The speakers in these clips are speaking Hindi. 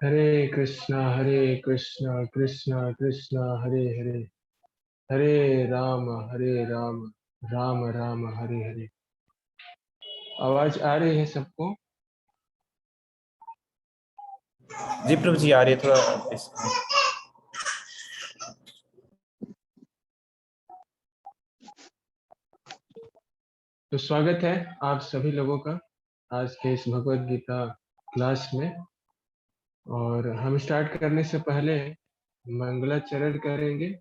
हरे कृष्णा कृष्णा कृष्णा हरे हरे, हरे राम, राम राम हरे हरे। आवाज आ रही है सबको? जी प्रभु जी, आ रही है थोड़ा तो स्वागत है आप सभी लोगों का आज के इस भगवत गीता क्लास में। और हम स्टार्ट करने से पहले मंगलाचरण करेंगे।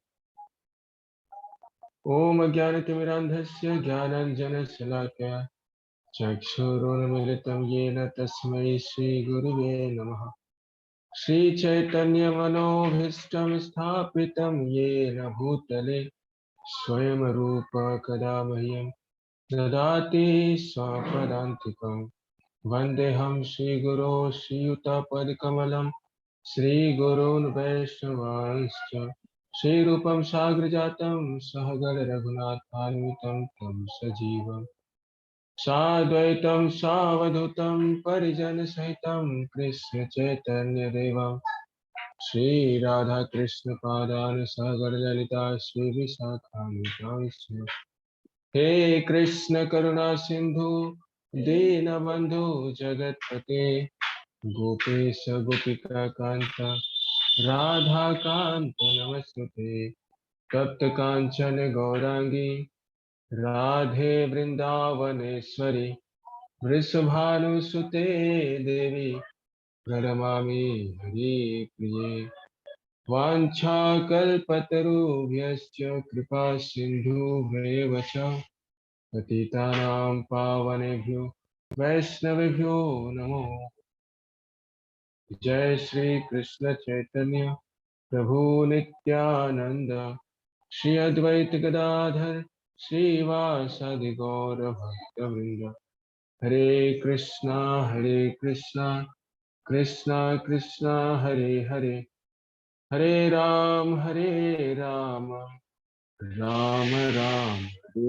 ओम अज्ञानतिमिरान्धस्य ज्ञानाञ्जनशलाकया चक्षुरुन्मीलितं येन तस्मै श्रीगुरुवे नमः। श्रीचैतन्यमनोभीष्टं स्थापितं येन भूतले स्वयं रूप कदा मह्यं ददाति स्वपदान्तिकम्। वन्देऽहं श्रीगुरो श्रीयुतपदकमलं श्रीगुरून् वैष्णवांश्च श्रीरूपं साग्रजातं सहगण रघुनाथान्वितं तं सजीवम् साद्वैतं सावधूतं परिजनसहितं कृष्ण चैतन्यदेवं श्रीराधाकृष्णपादान् सहगण ललिता श्रीविशाखान्वितांश्च। हे कृष्ण करुणा सिंधु दीनबंधु जगतपते गोपेश गोपिका कांत राधा कांत नमस्ते। तप्त कांचन गौरांगी राधे वृंदावनेश्वरी वृषभानुसुते देवी प्रणमामि हरिप्रिये। वाञ्छाकल्पतरुभ्यश्च कृपा सिन्धुभ्येव च पतितानां पावनेभ्यो वैष्णवेभ्यो नमो। जय श्री कृष्ण चैतन्य प्रभु नित्यानंद श्री अद्वैत गदाधर श्रीवासादि गौर भक्तवृंद। हरे कृष्णा कृष्णा कृष्णा हरे हरे, हरे राम राम राम हरे हरे।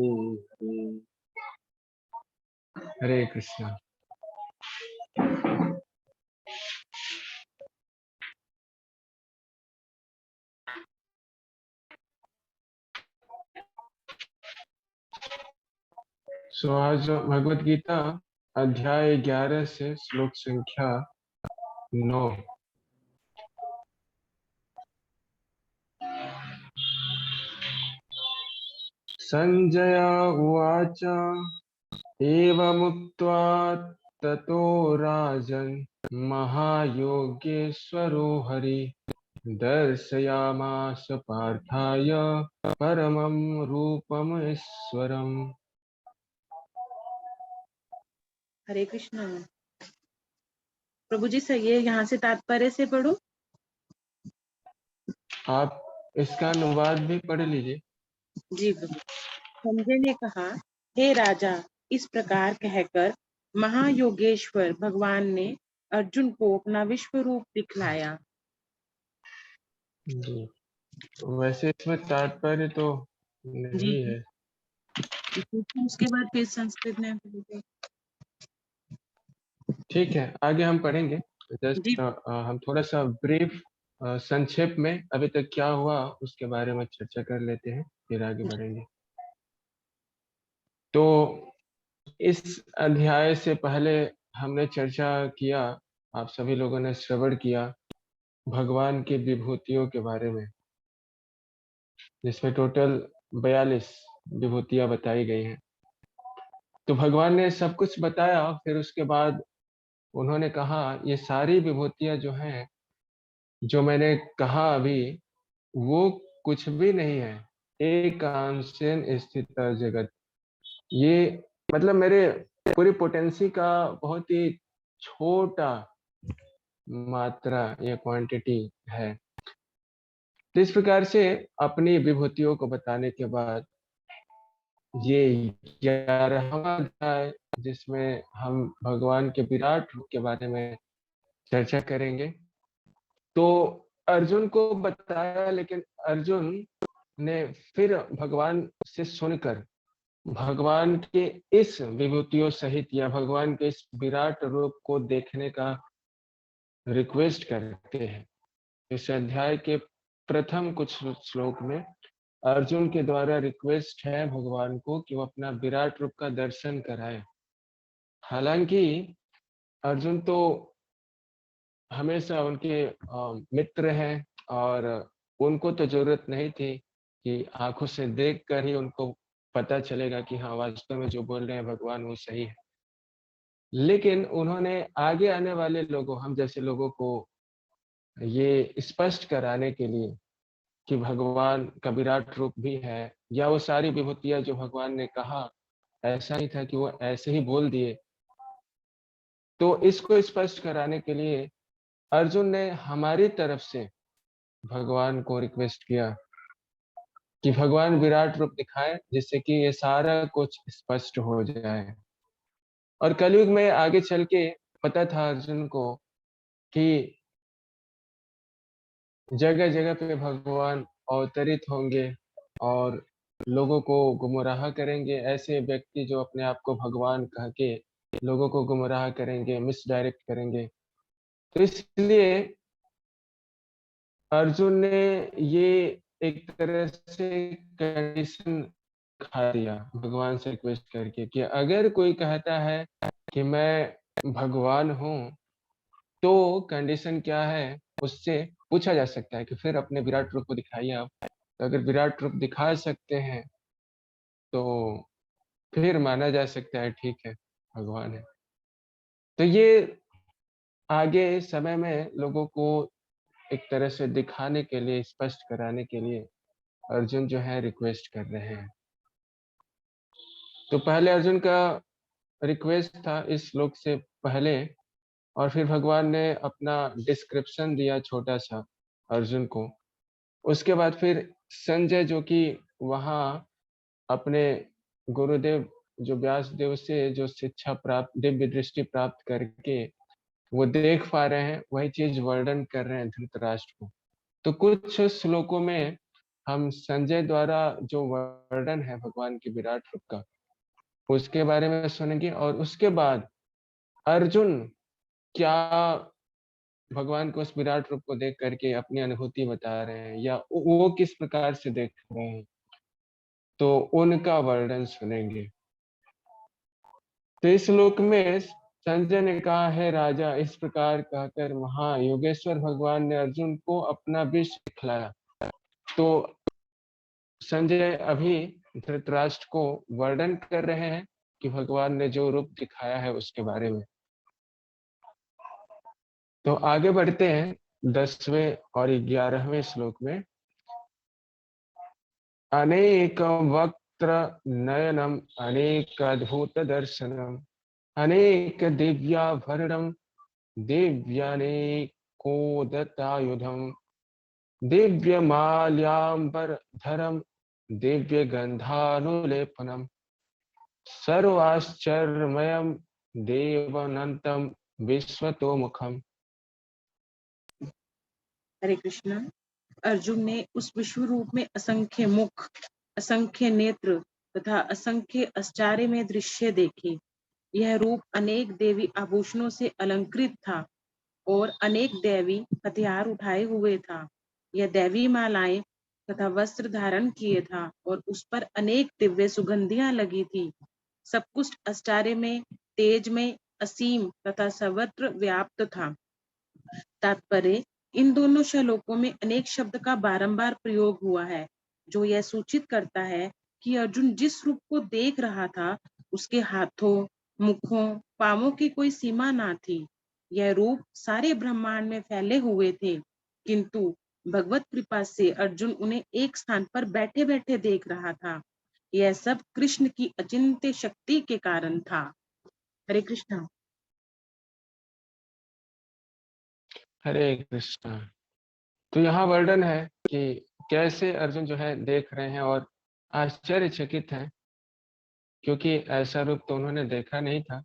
हरे कृष्णा। सो आज भगवत गीता अध्याय 11 से श्लोक संख्या 9। संजय उवाच एवमुक्त्वा ततो राजन् महायोगेश्वरो हरि दर्शयामास पार्थाय परमं रूपमेश्वरम्। हरे कृष्णा। प्रभु जी सही है, यहाँ से तात्पर्य से पढ़ो। आप इसका अनुवाद भी पढ़ लीजिए। जी प्रभु। संजय ने कहा, हे राजा, इस प्रकार कहकर महायोगेश्वर भगवान ने अर्जुन को अपना विश्व रूप दिखलाया। जी, वैसे इसमें तात्पर्य तो जी, नहीं है। उसके बाद फिर संस्कृत में। ठीक है, आगे हम पढ़ेंगे। जी जस्ट हम थोड़ा सा ब्रीफ संक्षेप में अभी तक क्या हुआ उसके बारे में चर्चा कर लेते हैं, फिर आगे बढ़ेंगे। तो इस अध्याय से पहले हमने चर्चा किया, आप सभी लोगों ने श्रवण किया भगवान की विभूतियों के बारे में, जिसमें टोटल 42 विभूतियां बताई गई हैं। तो भगवान ने सब कुछ बताया, फिर उसके बाद उन्होंने कहा ये सारी विभूतियां जो हैं, जो मैंने कहा अभी, वो कुछ भी नहीं है, एक अंशेन स्थित जगत। ये मतलब मेरे पूरी पोटेंसी का बहुत ही छोटा मात्रा या क्वांटिटी है। तो इस प्रकार से अपनी विभूतियों को बताने के बाद ये 11वां अध्याय, जिसमें हम भगवान के विराट रूप के बारे में चर्चा करेंगे। तो अर्जुन को बताया, लेकिन अर्जुन ने फिर भगवान से सुनकर भगवान के इस विभूतियों सहित या भगवान के इस विराट रूप को देखने का रिक्वेस्ट करते हैं। इस अध्याय के प्रथम कुछ श्लोक में अर्जुन के द्वारा रिक्वेस्ट है भगवान को कि वो अपना विराट रूप का दर्शन कराए। हालांकि अर्जुन तो हमेशा उनके मित्र हैं और उनको तो जरूरत नहीं थी कि आंखों से देखकर ही उनको पता चलेगा कि हाँ, वास्तव में जो बोल रहे हैं भगवान वो सही है। लेकिन उन्होंने आगे आने वाले लोगों, हम जैसे लोगों को ये स्पष्ट कराने के लिए कि भगवान का विराट रूप भी है, या वो सारी विभूतियां जो भगवान ने कहा ऐसा नहीं था कि वो ऐसे ही बोल दिए, तो इसको स्पष्ट कराने के लिए अर्जुन ने हमारी तरफ से भगवान को रिक्वेस्ट किया कि भगवान विराट रूप दिखाए, जिससे कि ये सारा कुछ स्पष्ट हो जाए। और कलयुग में आगे चल के पता था अर्जुन को कि जगह जगह पे भगवान अवतरित होंगे और लोगों को गुमराह करेंगे। ऐसे व्यक्ति जो अपने आप को भगवान कह के लोगों को गुमराह करेंगे, मिसडायरेक्ट करेंगे। तो इसलिए अर्जुन ने ये एक तरह से कंडीशन खा दिया भगवान से रिक्वेस्ट करके कि अगर कोई कहता है कि मैं भगवान हूँ, तो कंडीशन क्या है उससे पूछा जा सकता है कि फिर अपने विराट रूप को दिखाइए आप। तो अगर विराट रूप दिखा सकते हैं तो फिर माना जा सकता है ठीक है, भगवान है। तो ये आगे समय में लोगों को एक तरह से दिखाने के लिए, स्पष्ट कराने के लिए अर्जुन जो है रिक्वेस्ट कर रहे हैं। तो पहले अर्जुन का रिक्वेस्ट था इस श्लोक से पहले, और फिर भगवान ने अपना डिस्क्रिप्शन दिया छोटा सा अर्जुन को। उसके बाद फिर संजय जो कि वहाँ अपने गुरुदेव जो व्यास देव से जो शिक्षा प्राप्त, दिव्य दृष्टि प्राप्त करके वो देख पा रहे हैं, वही चीज वर्णन कर रहे हैं धृतराष्ट्र को। तो कुछ श्लोकों में हम संजय द्वारा जो वर्णन है भगवान के विराट रूप का, उसके बारे में सुनेंगे। और उसके बाद अर्जुन क्या भगवान को उस विराट रूप को देख करके अपनी अनुभूति बता रहे हैं, या वो किस प्रकार से देख रहे हैं, तो उनका वर्णन सुनेंगे। तो इस श्लोक में संजय ने कहा, है राजा, इस प्रकार कहकर महायोगेश्वर भगवान ने अर्जुन को अपना विष दिखलाया। तो संजय अभी धृतराष्ट्र को वर्णन कर रहे हैं कि भगवान ने जो रूप दिखाया है उसके बारे में। तो आगे बढ़ते हैं 10वें और 11वें श्लोक में। अनेक वक्त्र नयनम अनेक अद्भुत दर्शनम अनेक दिव्याभरणम दिव्यानेकोदतायुधम दिव्यमाल्याम्बरधरम दिव्यगंधानुलेपनम सर्वाश्चर्यमयम देवनंतम विश्वतोमुखम। हरे कृष्णा। अर्जुन ने उस विश्व रूप में असंख्य मुख, असंख्य नेत्र तथा असंख्य आश्चर्यमय दृश्य देखे। यह रूप अनेक देवी आभूषणों से अलंकृत था और अनेक दैवी हथियार उठाए हुए था। यह दैवी मालाएं तथा वस्त्र धारण किए था और उस पर अनेक दिव्य सुगंधियां लगी थी। सब कुछ आश्चर्य में, तेज में, असीम तथा सर्वत्र व्याप्त था। तात्पर्य, इन दोनों श्लोकों में अनेक शब्द का बारंबार प्रयोग हुआ है, जो यह सूचित करता है कि अर्जुन जिस रूप को देख रहा था उसके हाथों, मुखों, पांवों की कोई सीमा ना थी। यह रूप सारे ब्रह्मांड में फैले हुए थे, किंतु भगवत कृपा से अर्जुन उन्हें एक स्थान पर बैठे बैठे देख रहा था। यह सब कृष्ण की अचिंत्य शक्ति के कारण था। हरे कृष्णा। हरे कृष्णा। तो यहाँ वर्णन है कि कैसे अर्जुन जो है देख रहे हैं और आश्चर्यचकित हैं, क्योंकि ऐसा रूप तो उन्होंने देखा नहीं था।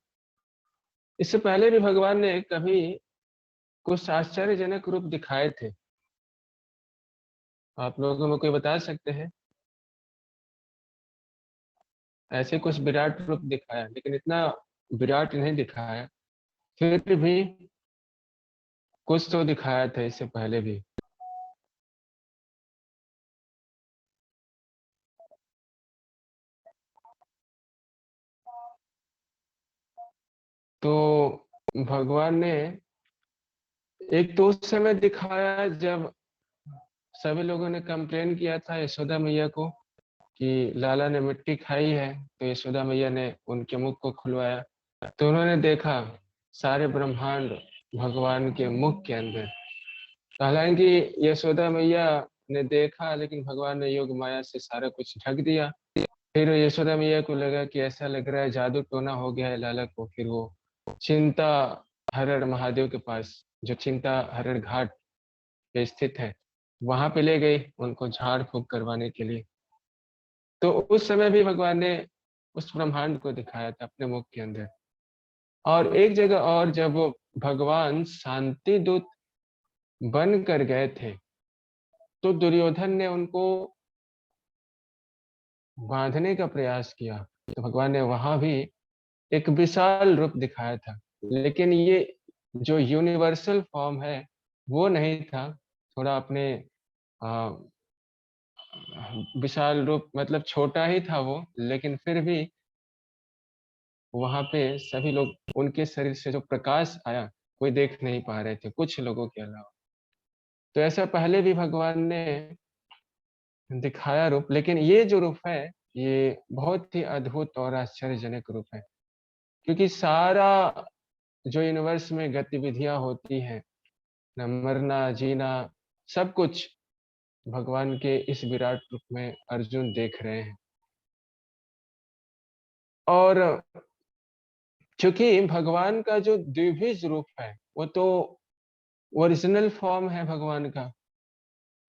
इससे पहले भी भगवान ने कभी कुछ आश्चर्यजनक रूप दिखाए थे। आप लोगों में कोई बता सकते हैं? ऐसे कुछ विराट रूप दिखाया, लेकिन इतना विराट नहीं दिखाया। फिर भी कुछ तो दिखाया था इससे पहले भी। तो भगवान ने एक तो उस समय दिखाया जब सभी लोगों ने कंप्लेन किया था यशोदा मैया को कि लाला ने मिट्टी खाई है, तो यशोदा मैया ने उनके मुख को खुलवाया, तो उन्होंने देखा सारे ब्रह्मांड भगवान के मुख के अंदर। हालांकि यशोदा मैया ने देखा, लेकिन भगवान ने योग माया से सारा कुछ ढक दिया। फिर यशोदा मैया को लगा कि ऐसा लग रहा है जादू टोना हो गया है लाला को। फिर वो चिंता हरण महादेव के पास, जो चिंता हरण घाट पे स्थित है, वहां पे ले गई उनको झाड़ फूक करवाने के लिए। तो उस समय भी भगवान ने उस ब्रह्मांड को दिखाया था अपने मुख के अंदर। और एक जगह और जब भगवान शांति दूत बन कर गए थे, तो दुर्योधन ने उनको बांधने का प्रयास किया, तो भगवान ने वहां भी एक विशाल रूप दिखाया था। लेकिन ये जो यूनिवर्सल फॉर्म है वो नहीं था, थोड़ा अपने आ, विशाल रूप मतलब छोटा ही था वो, लेकिन फिर भी वहां पे सभी लोग, उनके शरीर से जो प्रकाश आया कोई देख नहीं पा रहे थे, कुछ लोगों के अलावा। तो ऐसा पहले भी भगवान ने दिखाया रूप, लेकिन ये जो रूप है ये बहुत ही अद्भुत और आश्चर्यजनक रूप है। क्योंकि सारा जो यूनिवर्स में गतिविधियां होती हैं, न मरना जीना, सब कुछ भगवान के इस विराट रूप में अर्जुन देख रहे हैं। और क्योंकि भगवान का जो द्विभुज रूप है वो तो ओरिजिनल फॉर्म है भगवान का,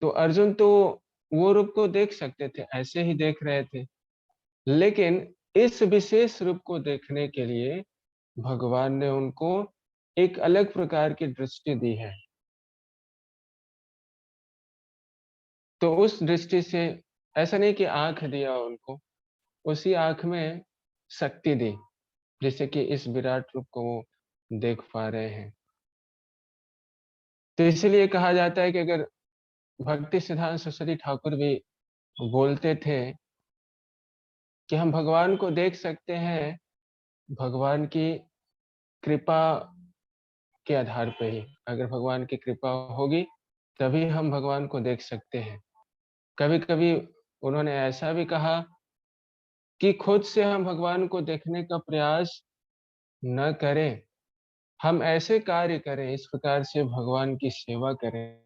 तो अर्जुन तो वो रूप को देख सकते थे, ऐसे ही देख रहे थे। लेकिन इस विशेष रूप को देखने के लिए भगवान ने उनको एक अलग प्रकार की दृष्टि दी है। तो उस दृष्टि से ऐसा नहीं कि आंख दिया उनको, उसी आंख में शक्ति दी, जिससे कि इस विराट रूप को वो देख पा रहे हैं। तो इसीलिए कहा जाता है कि अगर भक्ति सिद्धांत सरस्वती ठाकुर भी बोलते थे कि हम भगवान को देख सकते हैं भगवान की कृपा के आधार पे ही। अगर भगवान की कृपा होगी तभी हम भगवान को देख सकते हैं। कभी कभी उन्होंने ऐसा भी कहा कि खुद से हम भगवान को देखने का प्रयास न करें, हम ऐसे कार्य करें, इस प्रकार से भगवान की सेवा करें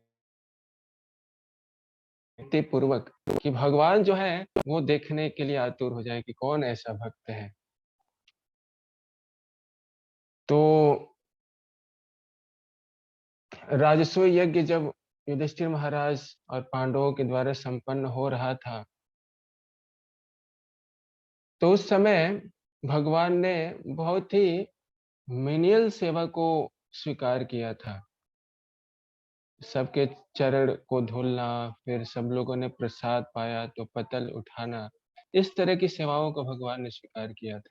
भक्ति पूर्वक, कि भगवान जो है वो देखने के लिए आतुर हो जाए कि कौन ऐसा भक्त है। तो राजस्व यज्ञ जब युधिष्ठिर महाराज और पांडवों के द्वारा संपन्न हो रहा था, तो उस समय भगवान ने बहुत ही मिनियल सेवा को स्वीकार किया था। सबके चरण को धुलना, फिर सब लोगों ने प्रसाद पाया तो पतल उठाना, इस तरह की सेवाओं को भगवान ने स्वीकार किया था।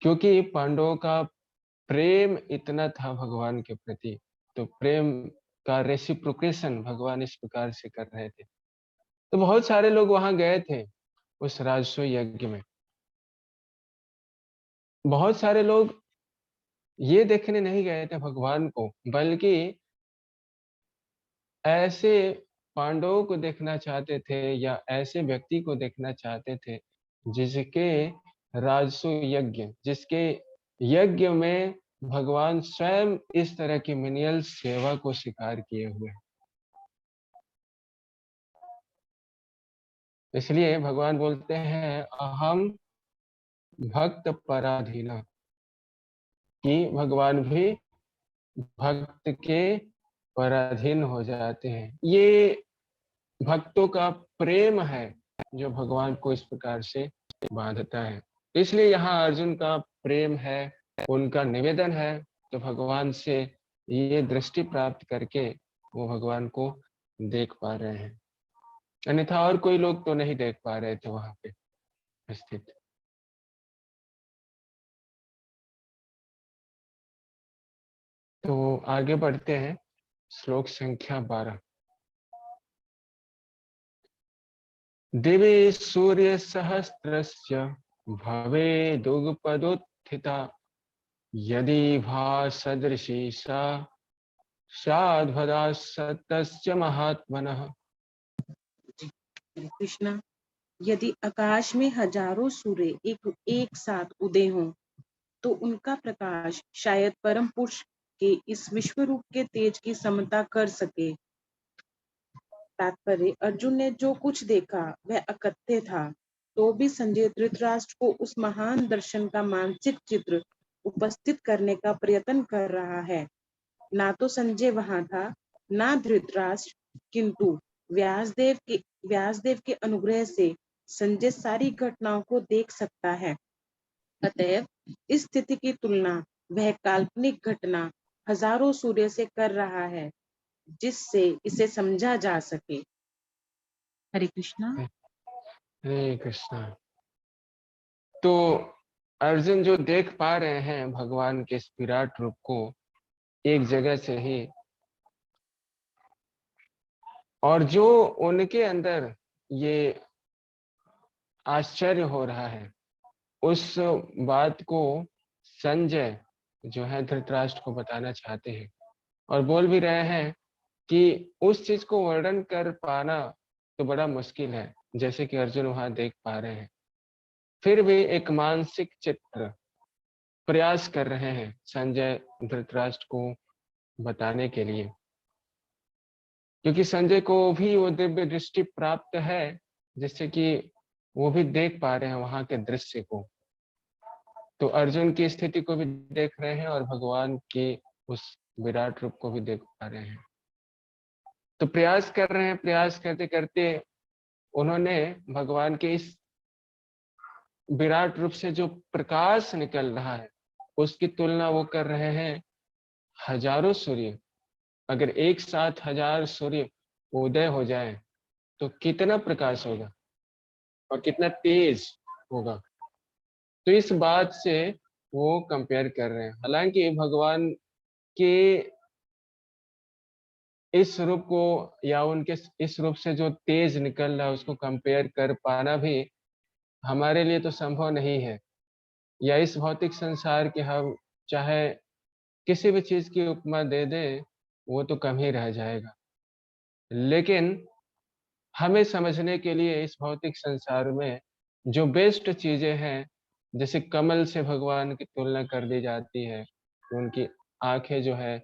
क्योंकि पांडवों का प्रेम इतना था भगवान के प्रति, तो प्रेम का रेसिप्रोकेशन भगवान इस प्रकार से कर रहे थे। तो बहुत सारे लोग वहां गए थे उस राजस्व यज्ञ में। बहुत सारे लोग ये देखने नहीं गए थे भगवान को, बल्कि ऐसे पांडवों को देखना चाहते थे या ऐसे व्यक्ति को देखना चाहते थे जिसके राजसु यज्ञ, जिसके यज्ञ में भगवान स्वयं इस तरह की मिनियल सेवा को स्वीकार किए हुए हैं। इसलिए भगवान बोलते हैं अहम भक्त पराधीना, कि भगवान भी भक्त के पराधीन हो जाते हैं। ये भक्तों का प्रेम है जो भगवान को इस प्रकार से बांधता है। इसलिए यहाँ अर्जुन का प्रेम है, उनका निवेदन है, तो भगवान से ये दृष्टि प्राप्त करके वो भगवान को देख पा रहे हैं। अन्यथा और कोई लोग तो नहीं देख पा रहे थे वहां पे स्थित। तो आगे बढ़ते हैं श्लोक संख्या 12। दिवि सूर्य सहस्त्रस्य भवेदुगपदुत्थिता यदि भासदृशी सा स्याद्भदासतस्य महात्मनः। हरे कृष्णा। यदि आकाश में हजारों सूर्य एक साथ उदय हों तो उनका प्रकाश शायद परम पुरुष के इस विश्व रूप के तेज की समता कर सके। तात्पर्य, अर्जुन ने जो कुछ देखा वह अकथ्य था, तो भी संजय धृतराष्ट्र को उस महान दर्शन का मानसिक चित्र उपस्थित करने का प्रयत्न कर रहा है। ना तो संजय वहां था, ना धृतराष्ट्र, किंतु व्यासदेव के अनुग्रह से संजय सारी घटनाओं को देख सकता है। अतएव इस स्थिति की तुलना वह काल्पनिक घटना हजारों सूर्य से कर रहा है, जिससे इसे समझा जा सके। हरे कृष्णा। हरे कृष्णा। तो अर्जुन जो देख पा रहे हैं भगवान के इस विराट रूप को एक जगह से ही, और जो उनके अंदर ये आश्चर्य हो रहा है, उस बात को संजय जो है धृतराष्ट्र को बताना चाहते हैं और बोल भी रहे हैं कि उस चीज को वर्णन कर पाना तो बड़ा मुश्किल है, जैसे कि अर्जुन वहां देख पा रहे हैं। फिर भी एक मानसिक चित्र प्रयास कर रहे हैं संजय धृतराष्ट्र को बताने के लिए, क्योंकि संजय को भी वो दिव्य दृष्टि प्राप्त है, जिससे कि वो भी देख पा रहे हैं वहां के दृश्य को। तो अर्जुन की स्थिति को भी देख रहे हैं और भगवान के उस विराट रूप को भी देख पा रहे हैं। तो प्रयास कर रहे हैं, प्रयास करते करते उन्होंने भगवान के इस विराट रूप से जो प्रकाश निकल रहा है उसकी तुलना वो कर रहे हैं हजारों सूर्य। अगर एक साथ 1000 सूर्य उदय हो जाए तो कितना प्रकाश होगा और कितना तेज होगा। तो इस बात से वो कंपेयर कर रहे हैं। हालांकि भगवान के इस रूप को या उनके इस रूप से जो तेज निकल रहा है उसको कंपेयर कर पाना भी हमारे लिए तो संभव नहीं है, या इस भौतिक संसार के हम चाहे किसी भी चीज की उपमा दे दें वो तो कम ही रह जाएगा। लेकिन हमें समझने के लिए इस भौतिक संसार में जो बेस्ट चीजें हैं, जैसे कमल से भगवान की तुलना कर दी जाती है, उनकी आंखें जो है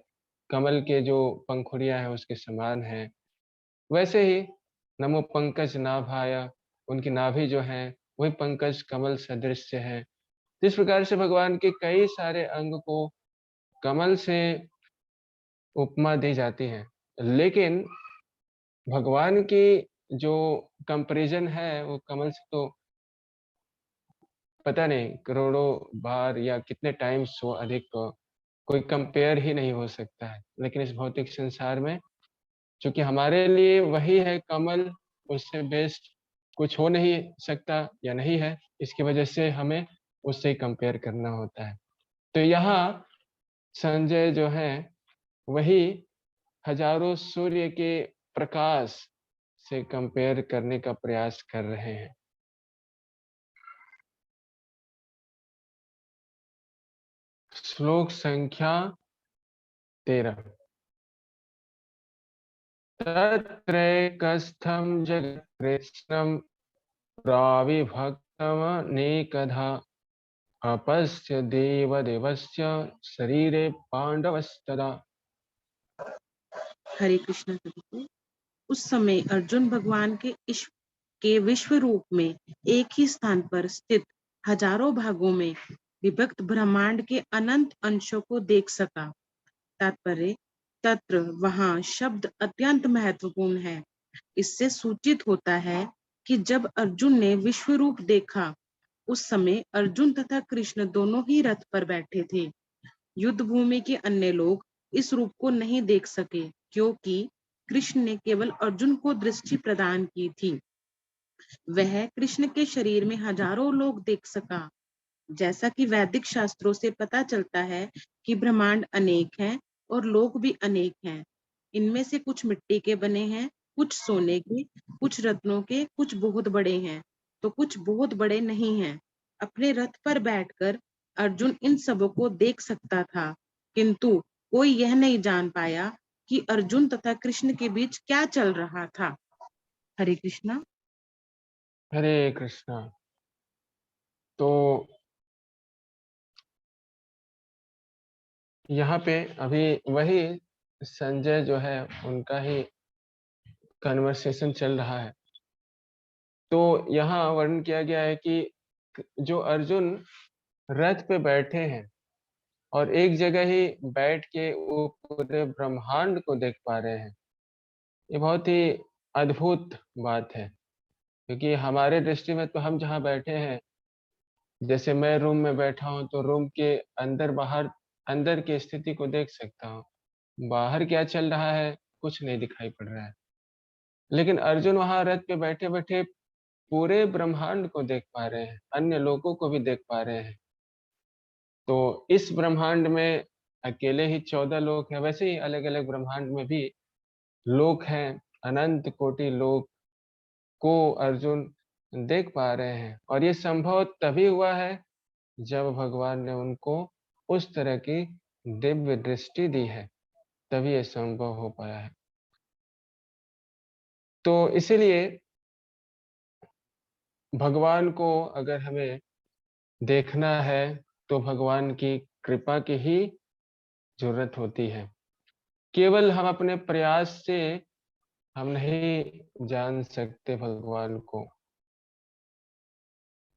कमल के जो पंखुड़ियां हैं उसके समान है, वैसे ही नमो पंकज नाभाया, उनकी नाभि जो है वही पंकज कमल सदृश है। जिस प्रकार से भगवान के कई सारे अंग को कमल से उपमा दी जाती है, लेकिन भगवान की जो कंपैरिजन है वो कमल से तो पता नहीं करोड़ों बार या कितने टाइम्स वो अधिक कोई कंपेयर ही नहीं हो सकता है। लेकिन इस भौतिक संसार में क्योंकि हमारे लिए वही है कमल, उससे बेस्ट कुछ हो नहीं सकता या नहीं है, इसकी वजह से हमें उससे ही कंपेयर करना होता है। तो यहाँ संजय जो है वही हजारों सूर्य के प्रकाश से कंपेयर करने का प्रयास कर रहे हैं। श्लोक संख्या 13। तत्रैकस्थं जगत्कृत्स्नं प्राविभक्तमनेकधा अपश्य देवदेवस्य शरीरे पांडवस्तदा। हरे कृष्ण प्रभु। उस समय अर्जुन भगवान के विश्व रूप में एक ही स्थान पर स्थित हजारों भागों में विभक्त ब्रह्मांड के अनंत अंशों को देख सका। तात्पर्य, तत्र वहां शब्द अत्यंत महत्वपूर्ण है। इससे सूचित होता है कि जब अर्जुन ने विश्व रूप देखा, उस समय अर्जुन तथा कृष्ण दोनों ही रथ पर बैठे थे। युद्ध भूमि के अन्य लोग इस रूप को नहीं देख सके, क्योंकि कृष्ण ने केवल अर्जुन को दृष्टि प्रदान की थी। वह कृष्ण के शरीर में हजारों लोग देख सका। जैसा कि वैदिक शास्त्रों से पता चलता है कि ब्रह्मांड अनेक हैं, और लोग भी अनेक हैं। इनमें से कुछ मिट्टी के बने हैं, कुछ सोने के, कुछ रत्नों के, कुछ बहुत बड़े हैं, तो कुछ बहुत बड़े नहीं हैं। अपने रथ पर बैठकर अर्जुन इन सबों को देख सकता था, किंतु कोई यह नहीं जान पाया कि अर्जुन तथा कृष्ण के बीच क्या चल रहा था। हरे कृष्णा। हरे कृष्णा। तो यहाँ पे अभी वही संजय जो है उनका ही कन्वर्सेशन चल रहा है। तो यहाँ वर्णन किया गया है कि जो अर्जुन रथ पे बैठे हैं और एक जगह ही बैठ के वो पूरे ब्रह्मांड को देख पा रहे हैं, ये बहुत ही अद्भुत बात है। क्योंकि हमारे दृष्टि में तो हम जहाँ बैठे हैं, जैसे मैं रूम में बैठा हूँ तो रूम के अंदर बाहर अंदर की स्थिति को देख सकता हूँ, बाहर क्या चल रहा है कुछ नहीं दिखाई पड़ रहा है। लेकिन अर्जुन वहां रथ पे बैठे बैठे पूरे ब्रह्मांड को देख पा रहे हैं, अन्य लोगों को भी देख पा रहे हैं। तो इस ब्रह्मांड में अकेले ही 14 लोग हैं, वैसे ही अलग अलग ब्रह्मांड में भी लोग हैं, अनंत कोटि लोग को अर्जुन देख पा रहे हैं। और ये संभव तभी हुआ है जब भगवान ने उनको उस तरह की दिव्य दृष्टि दी है, तभी ये संभव हो पाया है। तो इसीलिए भगवान को अगर हमें देखना है तो भगवान की कृपा की ही जरूरत होती है। केवल हम अपने प्रयास से हम नहीं जान सकते भगवान को।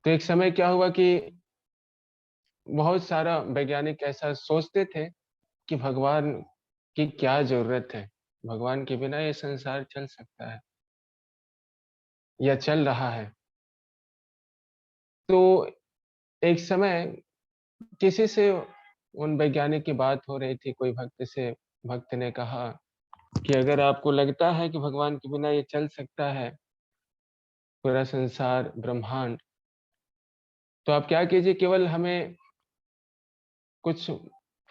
तो एक समय क्या हुआ कि बहुत सारा वैज्ञानिक ऐसा सोचते थे कि भगवान की क्या जरूरत है, भगवान के बिना ये संसार चल सकता है या चल रहा है। तो एक समय किसी से उन वैज्ञानिक की बात हो रही थी, कोई भक्त से, भक्त ने कहा कि अगर आपको लगता है कि भगवान के बिना ये चल सकता है पूरा संसार ब्रह्मांड, तो आप क्या कीजिए, केवल हमें कुछ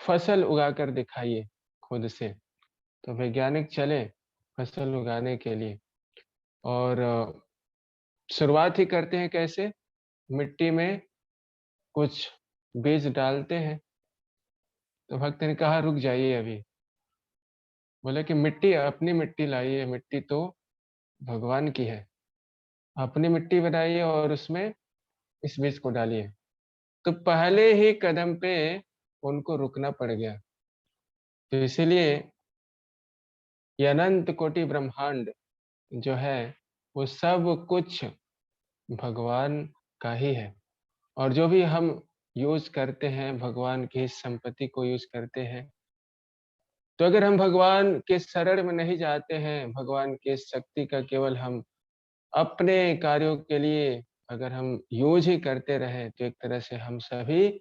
फसल उगा कर दिखाइए खुद से। तो वैज्ञानिक चले फसल उगाने के लिए और शुरुआत ही करते हैं कैसे, मिट्टी में कुछ बीज डालते हैं। तो भक्त ने कहा रुक जाइए अभी, बोले कि मिट्टी अपनी मिट्टी लाइए, मिट्टी तो भगवान की है, अपनी मिट्टी बनाइए और उसमें इस बीज को डालिए। तो पहले ही कदम पे उनको रुकना पड़ गया। तो इसीलिए ये अनंत कोटि ब्रह्मांड जो है वो सब कुछ भगवान का ही है। और जो भी हम यूज करते हैं भगवान की संपत्ति को यूज करते हैं, तो अगर हम भगवान के शरण में नहीं जाते हैं, भगवान के शक्ति का केवल हम अपने कार्यों के लिए अगर हम यूज ही करते रहे, तो एक तरह से हम सभी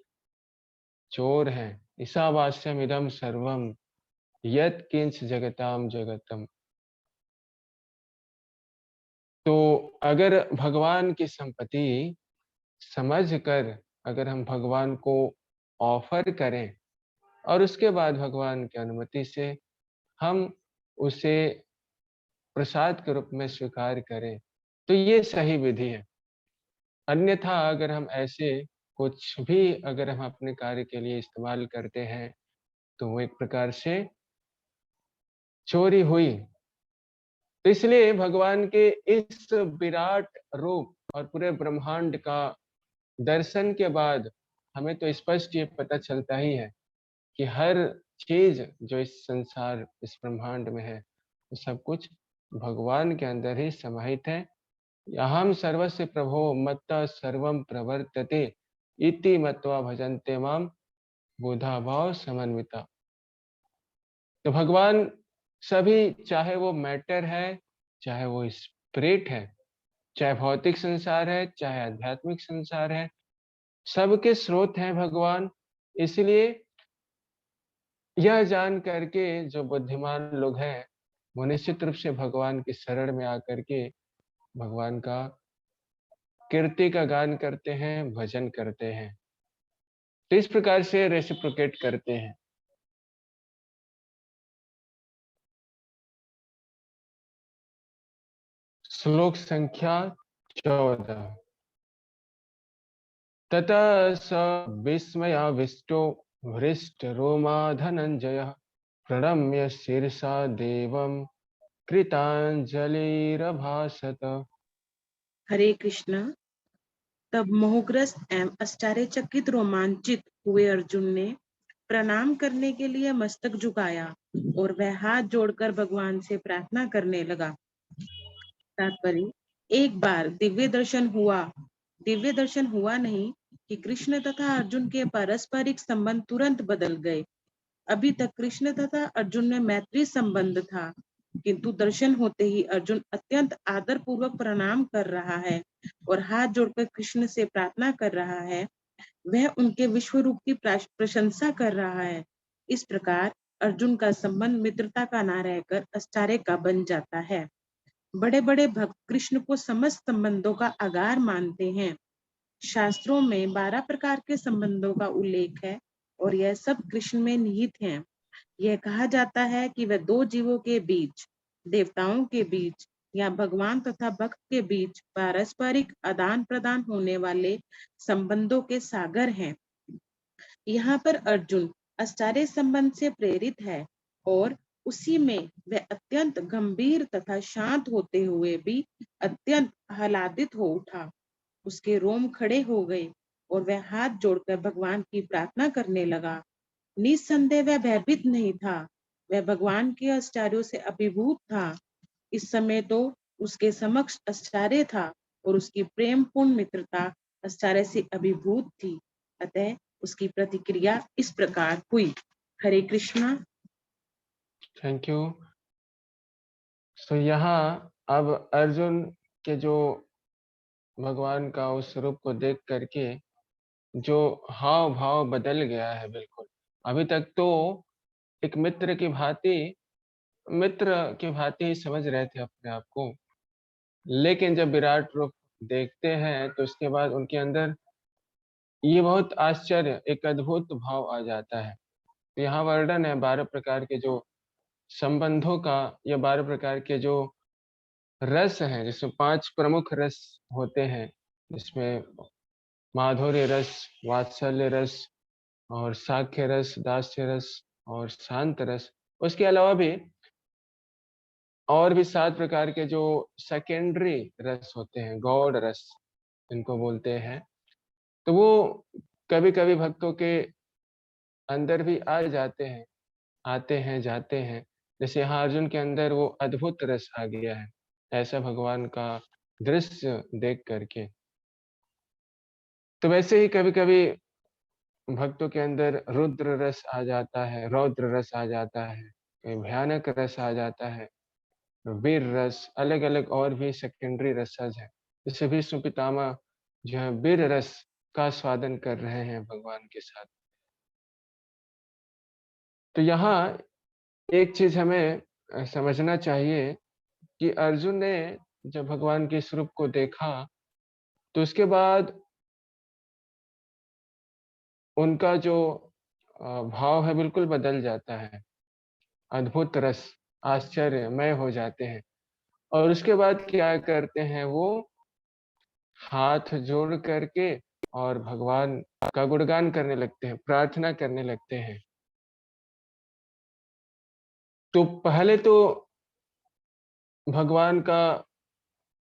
चोर हैं। ईशावास्यम इदम सर्वम यत् किंच जगताम जगतम। तो अगर भगवान की संपत्ति समझ कर अगर हम भगवान को ऑफर करें और उसके बाद भगवान की अनुमति से हम उसे प्रसाद के रूप में स्वीकार करें, तो ये सही विधि है। अन्यथा अगर हम ऐसे कुछ भी अगर हम अपने कार्य के लिए इस्तेमाल करते हैं, तो वो एक प्रकार से चोरी हुई। तो इसलिए भगवान के इस विराट रूप और पूरे ब्रह्मांड का दर्शन के बाद हमें तो स्पष्ट ये पता चलता ही है कि हर चीज जो इस संसार इस ब्रह्मांड में है वो सब कुछ भगवान के अंदर ही समाहित है। अहम सर्वस्य प्रभो मत्तः सर्वं प्रवर्तते इति मत्वा भजन्ते माम बुधा भाव समन्विता। तो भगवान सभी, चाहे वो मैटर है, चाहे वो स्पिरिट है, चाहे भौतिक संसार है, चाहे आध्यात्मिक संसार है, सबके स्रोत हैं भगवान। इसलिए यह जान करके जो बुद्धिमान लोग हैं वो निश्चित रूप से भगवान की शरण में आकर के भगवान का कीर्ति का गान करते हैं, भजन करते हैं। तो इस प्रकार से रेसिप्रोकेट करते हैं। श्लोक संख्या 14। ततः स विस्मयाविष्टो हृष्टरोमा धनञ्जयः प्रणम्य शीर्षा देवं कृतांजलिरभाषत। हरे कृष्णा। तब मोहग्रस्त एवं आश्चर्यचकित रोमांचित हुए अर्जुन ने प्रणाम करने के लिए मस्तक झुकाया और वह हाथ जोड़कर भगवान से प्रार्थना करने लगा। तात्पर्य, एक बार दिव्य दर्शन हुआ नहीं कि कृष्ण तथा अर्जुन के पारस्परिक संबंध तुरंत बदल गए। अभी तक कृष्ण तथा अर्जुन में मैत्री संबंध था, किंतु दर्शन होते ही अर्जुन अत्यंत आदर पूर्वक प्रणाम कर रहा है और हाथ जोड़कर कृष्ण से प्रार्थना कर रहा है। वह उनके विश्व रूप की प्रशंसा कर रहा है। इस प्रकार अर्जुन का संबंध मित्रता का न रहकर आश्चर्य का बन जाता है। बड़े बड़े भक्त कृष्ण को समस्त संबंधों का आधार मानते हैं। शास्त्रों में 12 प्रकार के संबंधों का उल्लेख है और यह सब कृष्ण में निहित हैं। यह कहा जाता है कि वह दो जीवों के बीच, देवताओं के बीच या भगवान तथा भक्त के बीच पारस्परिक आदान प्रदान होने वाले संबंधों के सागर हैं। यहाँ पर अर्जुन आश्चर्य संबंध से प्रेरित है और उसी में वह अत्यंत गंभीर तथा शांत होते हुए भी अत्यंत आह्लादित हो उठा। उसके रोम खड़े हो गए और वह हाथ जोड़कर भगवान की प्रार्थना करने लगा। निस्संदेह वह भयभीत नहीं था, वह भगवान के आश्चर्यों से अभिभूत था। इस समय तो उसके समक्ष आश्चर्य था और उसकी प्रेम पूर्ण मित्रता आश्चर्य से अभिभूत थी। अतः उसकी प्रतिक्रिया इस प्रकार हुई। हरे कृष्णा। Thank you. सो यहाँ अब अर्जुन के जो भगवान का उस रूप को देख करके जो हाव भाव बदल गया है बिल्कुल। अभी तक तो एक मित्र की भांति ही समझ रहे थे अपने आप को, लेकिन जब विराट रूप देखते हैं तो उसके बाद उनके अंदर ये बहुत आश्चर्य, एक अद्भुत भाव आ जाता है। तो यहाँ वर्णन है 12 प्रकार के जो संबंधों का, या 12 प्रकार के जो रस हैं, जिसमें 5 प्रमुख रस होते हैं, जिसमें माधुर्य रस, वात्सल्य रस और साख्य रस, दास्य रस और शांत रस। उसके अलावा भी और भी 7 प्रकार के जो सेकेंडरी रस होते हैं, गौड़ रस इनको बोलते हैं। तो वो कभी कभी भक्तों के अंदर भी आ जाते हैं, आते हैं जाते हैं। जैसे यहाँ अर्जुन के अंदर वो अद्भुत रस आ गया है, ऐसा भगवान का दृश्य देख करके। तो वैसे ही कभी कभी भक्तों के अंदर रुद्र रस आ जाता है, रौद्र रस आ जाता है, कहीं भयानक रस आ जाता है, वीर रस, अलग अलग और भी सेकेंडरी रसज है। जैसे भीष्म पितामह जो है वीर रस का स्वादन कर रहे हैं भगवान के साथ। तो यहाँ एक चीज हमें समझना चाहिए कि अर्जुन ने जब भगवान के स्वरूप को देखा तो उसके बाद उनका जो भाव है बिल्कुल बदल जाता है। अद्भुत रस, आश्चर्यमय हो जाते हैं और उसके बाद क्या करते हैं, वो हाथ जोड़ करके और भगवान का गुणगान करने लगते हैं, प्रार्थना करने लगते हैं। तो पहले तो भगवान का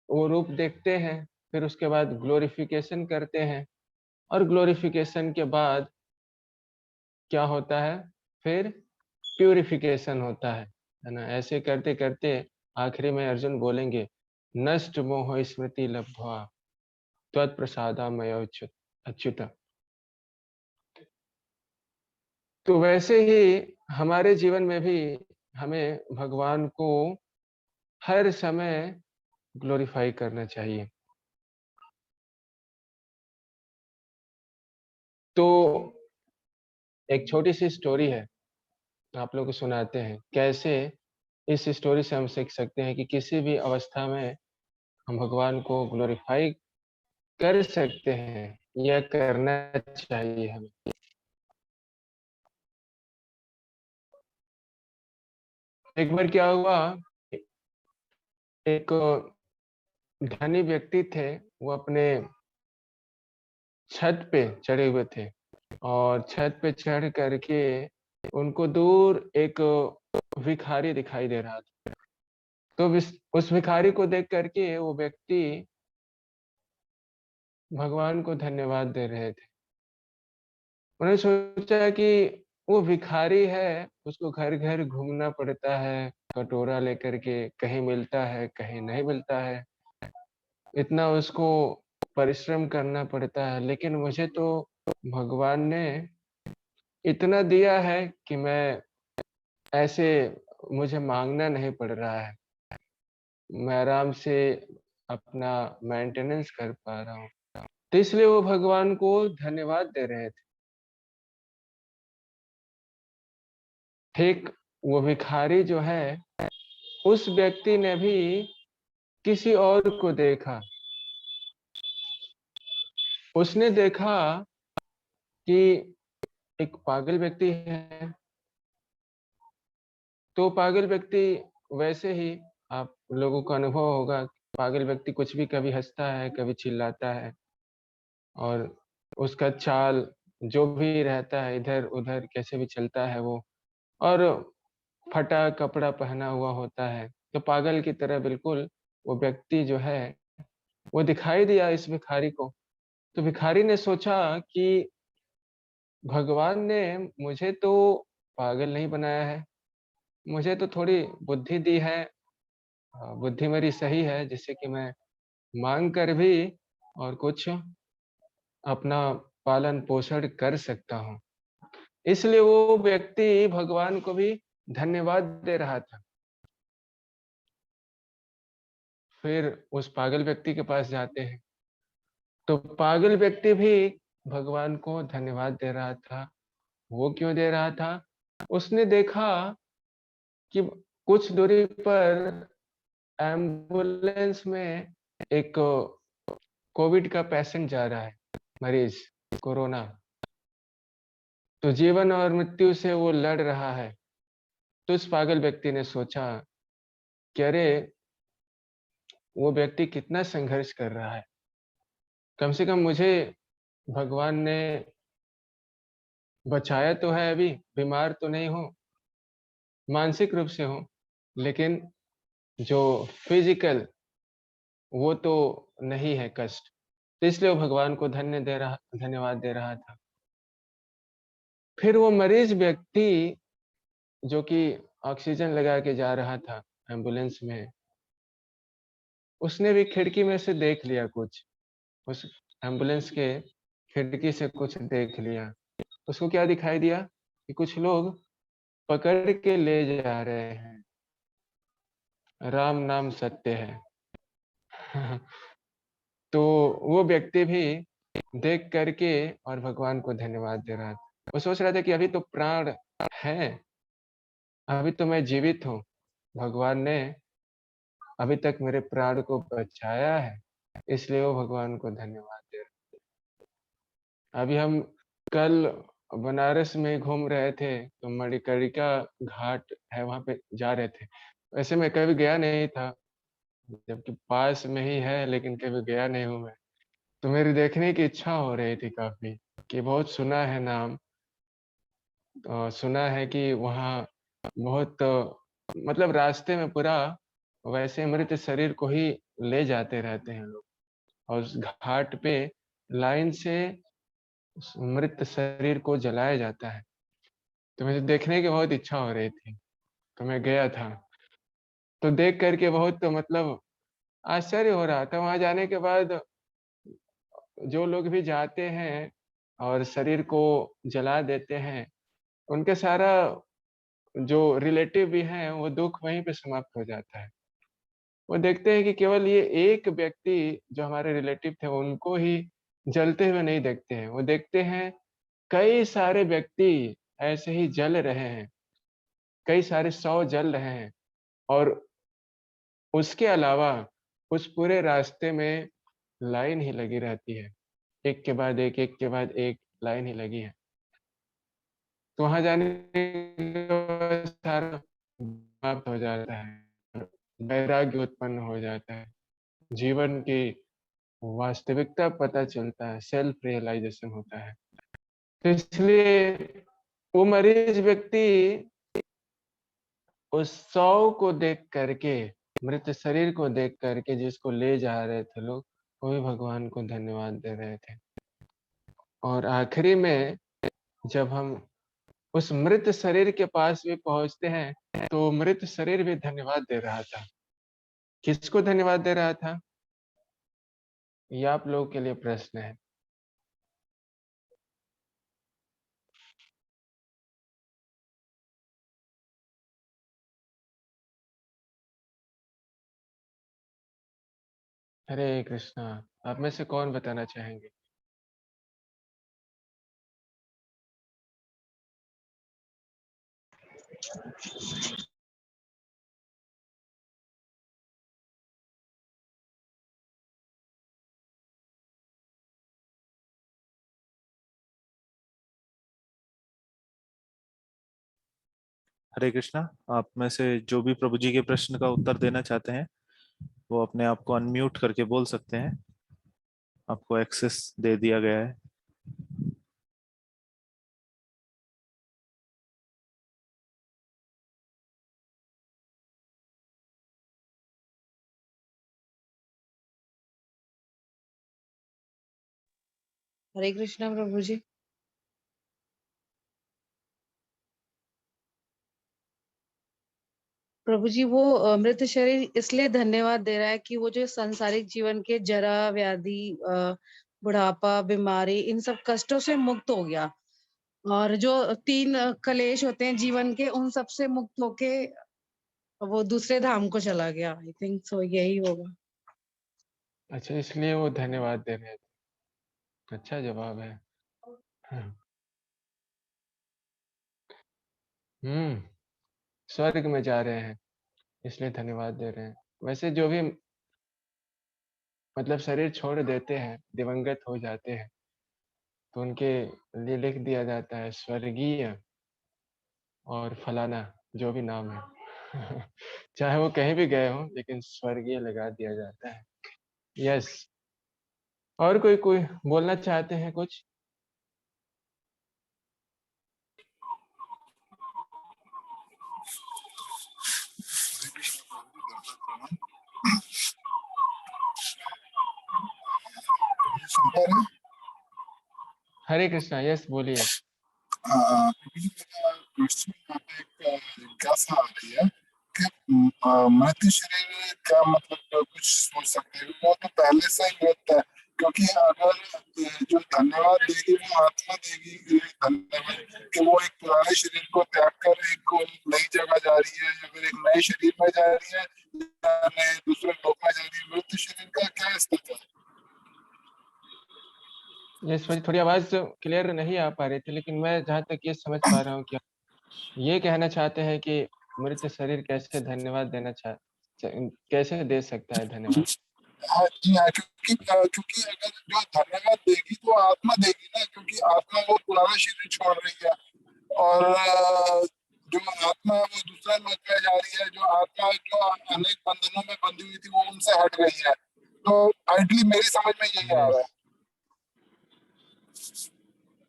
वो रूप देखते हैं, फिर उसके बाद ग्लोरिफिकेशन करते हैं और ग्लोरिफिकेशन के बाद क्या होता है, फिर प्यूरिफिकेशन होता है ना। ऐसे करते करते आखिरी में अर्जुन बोलेंगे, नष्ट मोह स्मृति लब्ध्वा त्वत्प्रसादामय अच्युत। तो वैसे ही हमारे जीवन में भी हमें भगवान को हर समय ग्लोरीफाई करना चाहिए। तो एक छोटी सी स्टोरी है, आप लोगों को सुनाते हैं कैसे इस स्टोरी से हम सीख सकते हैं कि किसी भी अवस्था में हम भगवान को ग्लोरीफाई कर सकते हैं या करना चाहिए हमें। एक बार क्या हुआ, एक धनी व्यक्ति थे, वो अपने छत पे चढ़े हुए थे और छत पे चढ़ करके उनको दूर एक भिखारी दिखाई दे रहा था। तो उस भिखारी को देख करके वो व्यक्ति भगवान को धन्यवाद दे रहे थे। उन्होंने सोचा कि वो भिखारी है, उसको घर-घर घूमना पड़ता है, कटोरा लेकर के, कहीं मिलता है, कहीं नहीं मिलता है। इतना उसको परिश्रम करना पड़ता है, लेकिन मुझे तो भगवान ने इतना दिया है कि मैं ऐसे मुझे माँगना नहीं पड़ रहा है। मैं आराम से अपना मेंटेनेंस कर पा रहा हूँ। तो इसलिए वो भगवान को धन्यवाद दे रहे थे। ठीक वो भिखारी जो है, उस व्यक्ति ने भी किसी और को देखा। उसने देखा कि एक पागल व्यक्ति है, तो पागल व्यक्ति वैसे ही आप लोगों को अनुभव होगा, पागल व्यक्ति कुछ भी कभी हँसता है, कभी चिल्लाता है और उसका चाल जो भी रहता है इधर-उधर कैसे भी चलता है वो और फटा कपड़ा पहना हुआ होता है। तो पागल की तरह बिल्कुल वो व्यक्ति जो है, वो दिखाई दिया इस भिखारी को। तो भिखारी ने सोचा कि भगवान ने मुझे तो पागल नहीं बनाया है, मुझे तो थोड़ी बुद्धि दी है। बुद्धि मेरी सही है जिससे कि मैं माँग कर भी और कुछ अपना पालन-पोषण कर सकता हूँ। इसलिए वो व्यक्ति भगवान को भी धन्यवाद दे रहा था। फिर उस पागल व्यक्ति के पास जाते हैं, तो पागल व्यक्ति भी भगवान को धन्यवाद दे रहा था। वो क्यों दे रहा था? उसने देखा कि कुछ दूरी पर एम्बुलेंस में एक कोविड का पेशेंट जा रहा है, मरीज़, कोरोना। तो जीवन और मृत्यु से वो लड़ रहा है। तो उस पागल व्यक्ति ने सोचा कि अरे! वो व्यक्ति कितना संघर्ष कर रहा है। कम से कम मुझे भगवान ने बचाया तो है अभी, बीमार तो नहीं हूँ, मानसिक रूप से हूँ, लेकिन जो फ़िज़िकल वो तो नहीं है कष्ट। तो इसलिए वो भगवान को धन्यवाद दे रहा था। फिर वो मरीज़ व्यक्ति जो कि ऑक्सीजन लगा के जा रहा था एम्बुलेंस में, उसने भी खिड़की में से देख लिया कुछ। उस एम्बुलेंस के खिड़की से कुछ देख लिया। उसको क्या दिखाई दिया कि कुछ लोग पकड़ के ले जा रहे हैं। राम नाम सत्य है। तो वो व्यक्ति भी देख कर के और भगवान को धन्यवाद दे रहा था। वो सोच रहा था कि अभी तो प्राण है, अभी तो मैं जीवित हूँ। भगवान ने अभी तक मेरे प्राण को बचाया है, इसलिए वो भगवान को धन्यवाद दे रहा है। अभी हम कल बनारस में घूम रहे थे, तो मणिकर्णिका घाट है, वहाँ पे जा रहे थे। वैसे मैं कभी गया नहीं था, जबकि पास में ही है, लेकिन कभी गया नहीं हूँ मैं। तो मेरी देखने की इच्छा हो रही थी काफ़ी, कि बहुत सुना है नाम सुना है कि वहाँ बहुत मतलब रास्ते में पूरा वैसे मृत शरीर को ही ले जाते रहते हैं लोग और उस घाट पे लाइन से उस मृत शरीर को जलाया जाता है। तो मुझे देखने की बहुत इच्छा हो रही थी, तो मैं गया था। तो देख कर के बहुत मतलब आश्चर्य हो रहा था। वहाँ जाने के बाद जो लोग भी जाते हैं और शरीर को जला देते हैं, उनके सारा जो रिलेटिव भी हैं, वो दुःख वहीं पे समाप्त हो जाता है। वो देखते हैं कि केवल ये एक व्यक्ति जो हमारे रिलेटिव थे, उनको ही जलते हुए नहीं देखते हैं। वो देखते हैं कई सारे व्यक्ति ऐसे ही जल रहे हैं, कई सारे शव जल रहे हैं और उसके अलावा उस पूरे रास्ते में लाइन ही लगी रहती है। एक के बाद एक के बाद एक लाइन ही लगी है। तो वहाँ जाने के बाद सारा समाप्त हो जाता है, वैराग्य उत्पन्न हो जाता है। जीवन की वास्तविकता पता चलता है, सेल्फ रियलाइजेशन होता है। तो इसलिए वो मरीज व्यक्ति उस शव को देख करके, मृत शरीर को देख करके जिसको ले जा रहे थे लोग, वो भी भगवान को धन्यवाद दे रहे थे। और आखिरी में जब हम उस मृत शरीर के पास भी पहुंचते हैं, तो मृत शरीर भी धन्यवाद दे रहा था। किसको धन्यवाद दे रहा था? ये आप लोगों के लिए प्रश्न है। हरे कृष्णा। आप में से कौन बताना चाहेंगे? हरे कृष्णा। आप में से जो भी प्रभु जी के प्रश्न का उत्तर देना चाहते हैं वो अपने आप को अनम्यूट करके बोल सकते हैं। आपको एक्सेस दे दिया गया है। हरे कृष्णा प्रभु जी। प्रभु जी, वो मृत शरीर इसलिए धन्यवाद दे रहा है कि वो जो सांसारिक जीवन के जरा व्याधि, बुढ़ापा, बीमारी, इन सब कष्टों से मुक्त हो गया और जो 3 कलेश होते हैं जीवन के, उन सब से मुक्त होके वो दूसरे धाम को चला गया। आई थिंक सो यही होगा। अच्छा, इसलिए वो धन्यवाद दे रहे थे। अच्छा जवाब है। हाँ। स्वर्ग में जा रहे हैं इसलिए धन्यवाद दे रहे हैं। वैसे जो भी मतलब शरीर छोड़ देते हैं, दिवंगत हो जाते हैं, तो उनके लिए लिख दिया जाता है स्वर्गीय और फलाना, जो भी नाम है। चाहे वो कहीं भी गए हो, लेकिन स्वर्गीय लगा दिया जाता है। यस। और कोई कोई बोलना चाहते हैं कुछ? हरे कृष्णा। यस, बोलिए। क्वेश्चन यहाँ पे एक जिज्ञासा आ रही है कि मृत शरीर का मतलब कुछ सोच सकते हैं, वो तो पहले से ही मृत है, क्योंकि अगर जो धन्यवाद देगी वो आत्मा देगी, धन्यवाद कि वो एक पुराने शरीर को त्याग कर एक नई जगह जा रही है या फिर एक नए शरीर में जा रही है या नए दूसरे लोक में जा रही है। मृत शरीर का क्या स्थिति है? यस, थोड़ी आवाज क्लियर नहीं आ पा रही थी, लेकिन मैं जहाँ तक ये समझ पा रहा हूँ कि ये कहना चाहते हैं कि मृत शरीर कैसे धन्यवाद देना कैसे दे सकता है धन्यवाद? हाँ जी हाँ, क्योंकि अगर जो धन्यवाद देगी तो आत्मा देगी ना, क्योंकि आत्मा वो पुराना शरीर छोड़ रही है और जो आत्मा है वो दूसरा लोक में जा रही है। जो आत्मा जो अनेक बंधनों में बंधी हुई थी वो उनसे हट गई है। तो आइडली मेरी समझ में यही आ रहा है।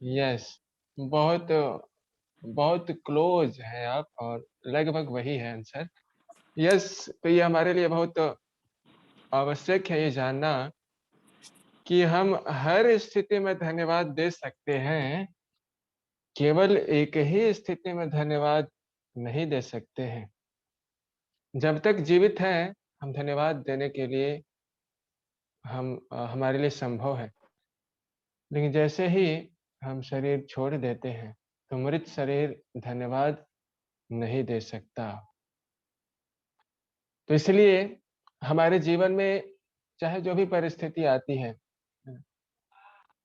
यस, बहुत बहुत क्लोज है आप, और लगभग वही है आंसर। यस। तो ये हमारे लिए बहुत आवश्यक है ये जानना कि हम हर स्थिति में धन्यवाद दे सकते हैं, केवल एक ही स्थिति में धन्यवाद नहीं दे सकते हैं। जब तक जीवित हैं, हम धन्यवाद देने के लिए हमारे लिए संभव है, लेकिन जैसे ही हम शरीर छोड़ देते हैं, तो मृत शरीर धन्यवाद नहीं दे सकता। तो इसलिए हमारे जीवन में चाहे जो भी परिस्थिति आती है,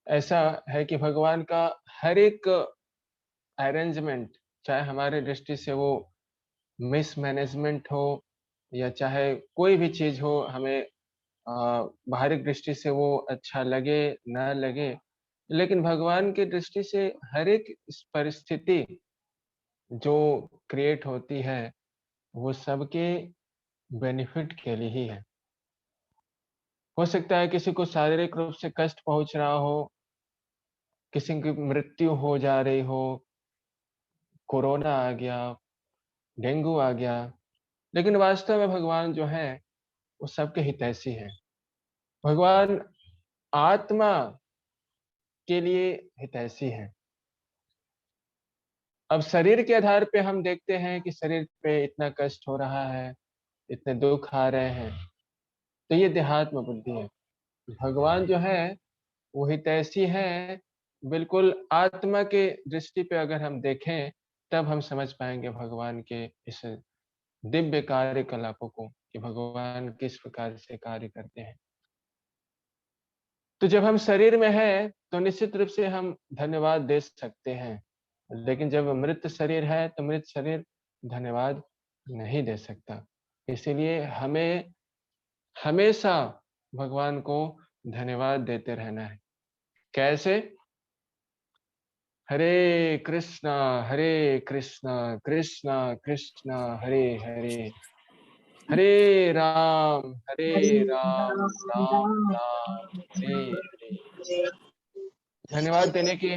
ऐसा है कि भगवान का हर एक अरेंजमेंट, चाहे हमारे दृष्टि से वो मिसमैनेजमेंट हो या चाहे कोई भी चीज हो, हमें बाहरी दृष्टि से वो अच्छा लगे ना लगे, लेकिन भगवान की दृष्टि से हर एक परिस्थिति जो क्रिएट होती है, वो सबके बेनिफिट के लिए ही है। हो सकता है किसी को शारीरिक रूप से कष्ट पहुंच रहा हो, किसी की मृत्यु हो जा रही हो, कोरोना आ गया, डेंगू आ गया, लेकिन वास्तव में भगवान जो है वो सबके हितैषी है। भगवान आत्मा के लिए हितैषी है। अब शरीर के आधार पे हम देखते हैं कि शरीर पे इतना कष्ट हो रहा है, इतने दुख आ रहे हैं, तो ये देहात्म बुद्धि है। भगवान जो है वो हितैषी है। बिल्कुल आत्मा के दृष्टि पे अगर हम देखें तब हम समझ पाएंगे भगवान के इस दिव्य कार्यकलापों को कि भगवान किस प्रकार से कार्य करते हैं। तो जब हम शरीर में हैं तो निश्चित रूप से हम धन्यवाद दे सकते हैं, लेकिन जब मृत शरीर है तो मृत शरीर धन्यवाद नहीं दे सकता। इसीलिए हमें हमेशा भगवान को धन्यवाद देते रहना है। कैसे? हरे कृष्णा कृष्णा कृष्णा हरे हरे, हरे राम राम राम हरे हरे। धन्यवाद देने की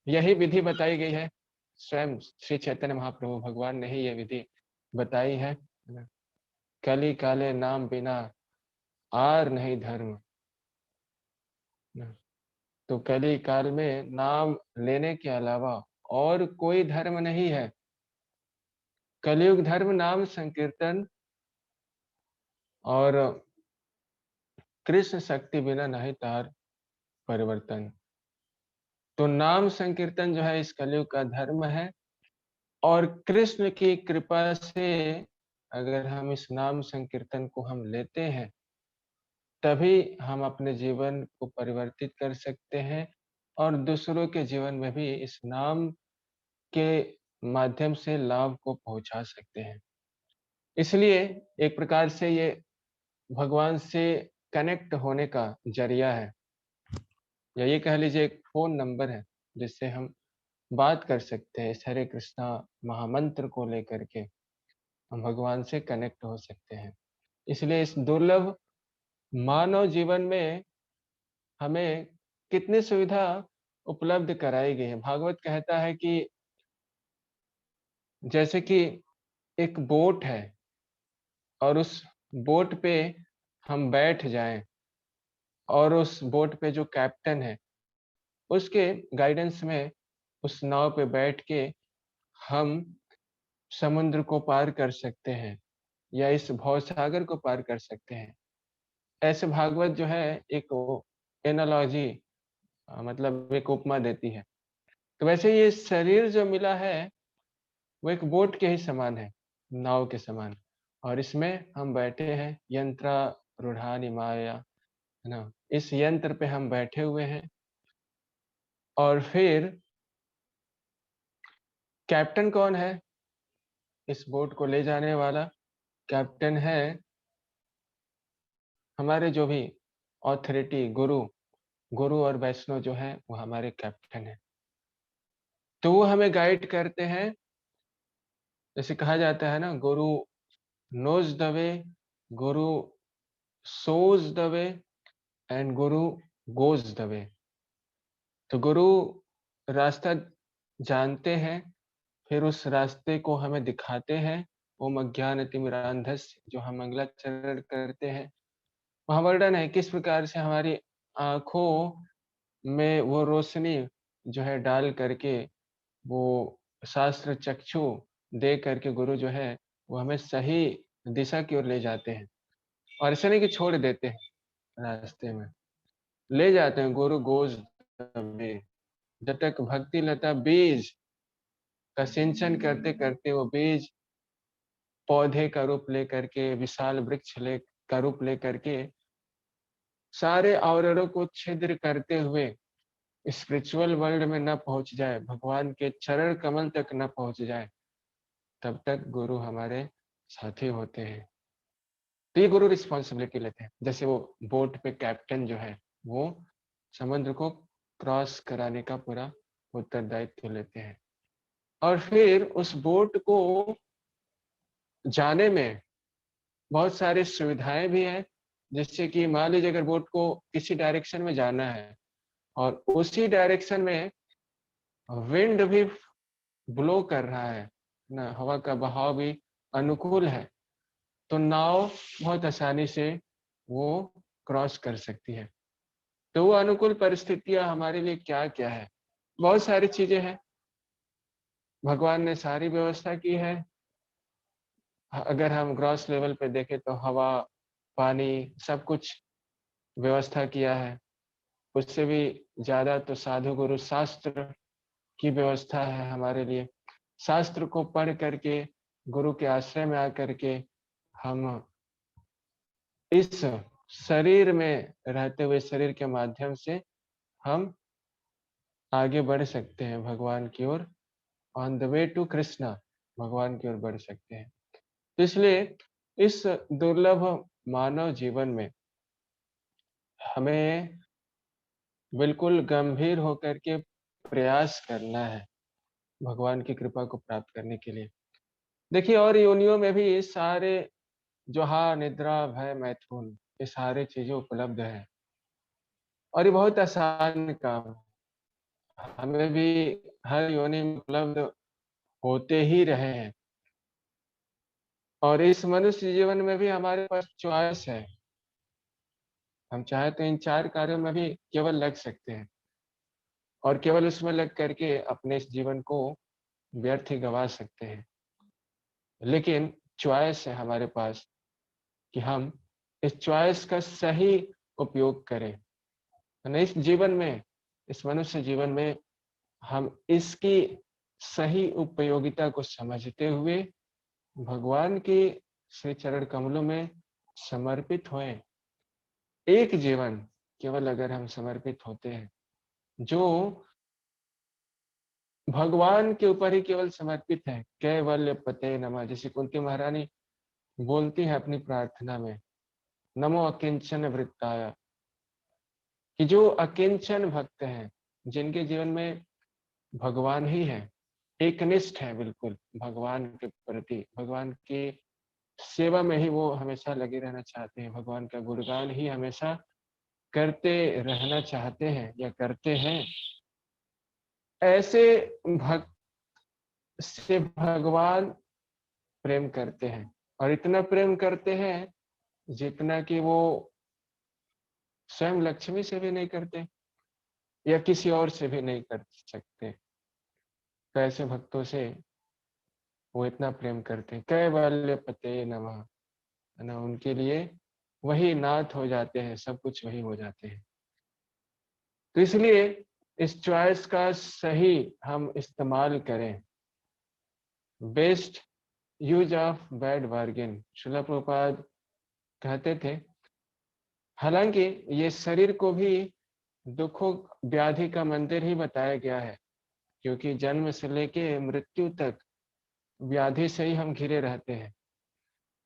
यही विधि बताई गई है। स्वयं श्री चैतन्य महाप्रभु भगवान ने ही ये विधि बताई है। कली काले नाम बिना आर नहीं धर्म। तो कली काल में नाम लेने के अलावा और कोई धर्म नहीं है। कलयुग धर्म नाम संकीर्तन और कृष्ण शक्ति बिना नहीं तार परिवर्तन। तो नाम संकीर्तन जो है इस कलयुग का धर्म है, और कृष्ण की कृपा से अगर हम इस नाम संकीर्तन को हम लेते हैं तभी हम अपने जीवन को परिवर्तित कर सकते हैं और दूसरों के जीवन में भी इस नाम के माध्यम से लाभ को पहुंचा सकते हैं। इसलिए एक प्रकार से ये भगवान से कनेक्ट होने का जरिया है, या ये कह लीजिए एक फोन नंबर है जिससे हम बात कर सकते हैं। इस हरे कृष्णा महामंत्र को लेकर के हम भगवान से कनेक्ट हो सकते हैं। इसलिए इस दुर्लभ मानव जीवन में हमें कितनी सुविधा उपलब्ध कराई गई है। भागवत कहता है कि जैसे कि एक बोट है और उस बोट पे हम बैठ जाएं और उस बोट पे जो कैप्टन है उसके गाइडेंस में उस नाव पे बैठ के हम समुद्र को पार कर सकते हैं या इस भवसागर को पार कर सकते हैं। ऐसे भागवत जो है एक एनालॉजी मतलब एक उपमा देती है। तो वैसे ये शरीर जो मिला है वो एक बोट के ही समान है, नाव के समान, और इसमें हम बैठे हैं। यंत्रारूढ़ानि माया, है ना, इस यंत्र पे हम बैठे हुए हैं। और फिर कैप्टन कौन है? इस बोट को ले जाने वाला कैप्टन है हमारे जो भी ऑथोरिटी गुरु और वैष्णव जो है वो हमारे कैप्टन है। तो वो हमें गाइड करते हैं। जैसे कहा जाता है ना, गुरु knows the way, Guru shows the way and Guru goes the way. तो गुरु रास्ता जानते हैं, फिर उस रास्ते को हमें दिखाते हैं। ओम अज्ञानतिमिरान्धस्य जो हम मंगलाचरण करते हैं, वहाँ वर्णन है किस प्रकार से हमारी आंखों में वो रोशनी जो है डाल करके, वो शास्त्र चक्षु दे करके गुरु जो है वो हमें सही दिशा की ओर ले जाते हैं। और ऐसा नहीं कि छोड़ देते हैं, रास्ते में ले जाते हैं। गुरु गोज वे, जब तक भक्ति लता बीज का सिंचन करते करते वो बीज पौधे का रूप लेकर के, विशाल वृक्ष का रूप लेकर के सारे आवरणों को छिद्र करते हुए स्पिरिचुअल वर्ल्ड में न पहुंच जाए, भगवान के चरण कमल तक न पहुंच जाए, तब तक गुरु हमारे साथी होते हैं। तो ये गुरु रिस्पॉन्सिबिलिटी लेते हैं। जैसे वो बोट पे कैप्टन जो है वो समुद्र को क्रॉस कराने का पूरा उत्तरदायित्व लेते हैं। और फिर उस बोट को जाने में बहुत सारी सुविधाएं भी हैं, जैसे कि मान लीजिए अगर बोट को किसी डायरेक्शन में जाना है और उसी डायरेक्शन में विंड भी ब्लो कर रहा है ना, हवा का बहाव भी अनुकूल है, तो नाव बहुत आसानी से वो क्रॉस कर सकती है। तो वो अनुकूल परिस्थितियां हमारे लिए क्या क्या है? बहुत सारी चीजें हैं, भगवान ने सारी व्यवस्था की है। अगर हम ग्रॉस लेवल पे देखें तो हवा, पानी, सब कुछ व्यवस्था किया है। उससे भी ज्यादा तो साधु गुरु शास्त्र की व्यवस्था है हमारे लिए। शास्त्र को पढ़ करके, गुरु के आश्रय में आकर के हम इस शरीर में रहते हुए, शरीर के माध्यम से हम आगे बढ़ सकते हैं भगवान की ओर, on the way to Krishna, भगवान की ओर बढ़ सकते हैं। तो इसलिए इस दुर्लभ मानव जीवन में हमें बिल्कुल गंभीर होकर के प्रयास करना है भगवान की कृपा को प्राप्त करने के लिए। देखिए, और योनियों में भी ये सारे जो निद्रा, भय, मैथुन, ये सारे चीजें उपलब्ध है और ये बहुत आसान काम है। हमें भी हर योनि में उपलब्ध होते ही रहे हैं और इस मनुष्य जीवन में भी हमारे पास चॉइस है। हम चाहे तो इन 4 कार्यों में भी केवल लग सकते हैं और केवल उसमें लग करके अपने इस जीवन को व्यर्थ ही गंवा सकते हैं। लेकिन चॉइस है हमारे पास कि हम इस चॉइस का सही उपयोग करें। यानी इस जीवन में, इस मनुष्य जीवन में हम इसकी सही उपयोगिता को समझते हुए भगवान के श्री चरण कमलों में समर्पित होएं। एक जीवन केवल अगर हम समर्पित होते हैं, जो भगवान के ऊपर ही केवल समर्पित है, कैवल्य पते नमः, जैसे कुंती महारानी बोलती है अपनी प्रार्थना में, नमो अकिंचन वृत्ताय, कि जो अकिंचन भक्त हैं, जिनके जीवन में भगवान ही है, एकनिष्ठ है बिल्कुल भगवान के प्रति, भगवान की सेवा में ही वो हमेशा लगे रहना चाहते हैं, भगवान का गुणगान ही हमेशा करते रहना चाहते हैं या करते हैं। ऐसे भक्त से भगवान प्रेम करते हैं और इतना प्रेम करते हैं जितना कि वो स्वयं लक्ष्मी से भी नहीं करते या किसी और से भी नहीं कर सकते। तो ऐसे भक्तों से वो इतना प्रेम करते हैं, कैवल्य पते नमः, है ना, उनके लिए वही नाथ हो जाते हैं, सब कुछ वही हो जाते हैं। तो इसलिए इस चॉइस का सही हम इस्तेमाल करें। Best use of bad bargain, Srila Prabhupada कहते थे। हालांकि ये शरीर को भी दुखों व्याधि का मंदिर ही बताया गया है, क्योंकि जन्म से लेके मृत्यु तक व्याधि से ही हम घिरे रहते हैं।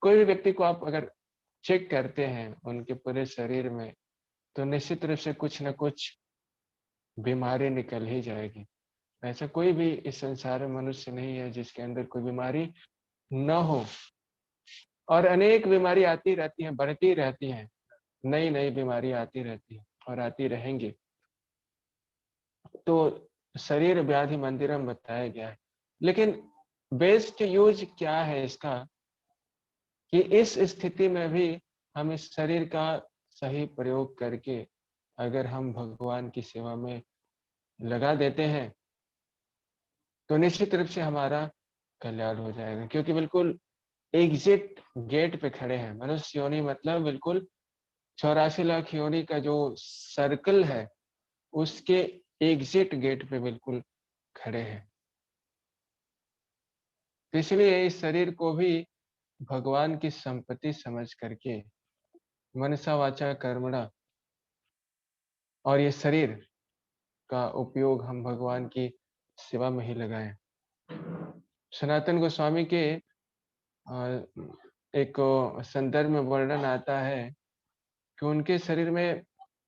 कोई भी व्यक्ति को आप अगर चेक करते हैं उनके पूरे शरीर में, तो निश्चित रूप से कुछ न कुछ बीमारी निकल ही जाएगी। ऐसा कोई भी इस संसार में मनुष्य नहीं है जिसके अंदर कोई बीमारी न हो, और अनेक बीमारी आती रहती हैं, बढ़ती रहती हैं, नई नई बीमारी आती रहती है और आती रहेंगी। तो शरीर व्याधि मंदिरम बताया गया है, लेकिन बेस्ट यूज क्या है इसका, कि इस स्थिति में भी हम इस शरीर का सही प्रयोग करके अगर हम भगवान की सेवा में लगा देते हैं तो निश्चित रूप से हमारा कल्याण हो जाएगा। क्योंकि बिल्कुल एग्जिट गेट पे खड़े हैं। मनुष्य योनि मतलब बिल्कुल 84 लाख योनि का जो सर्कल है उसके एग्जिट गेट पे बिल्कुल खड़े हैं। तो इसलिए इस शरीर को भी भगवान की संपत्ति समझ करके मनसा वाचा कर्मणा, और ये शरीर का उपयोग हम भगवान की सेवा में ही लगाएं। सनातन गोस्वामी के एक संदर्भ में वर्णन आता है कि उनके शरीर में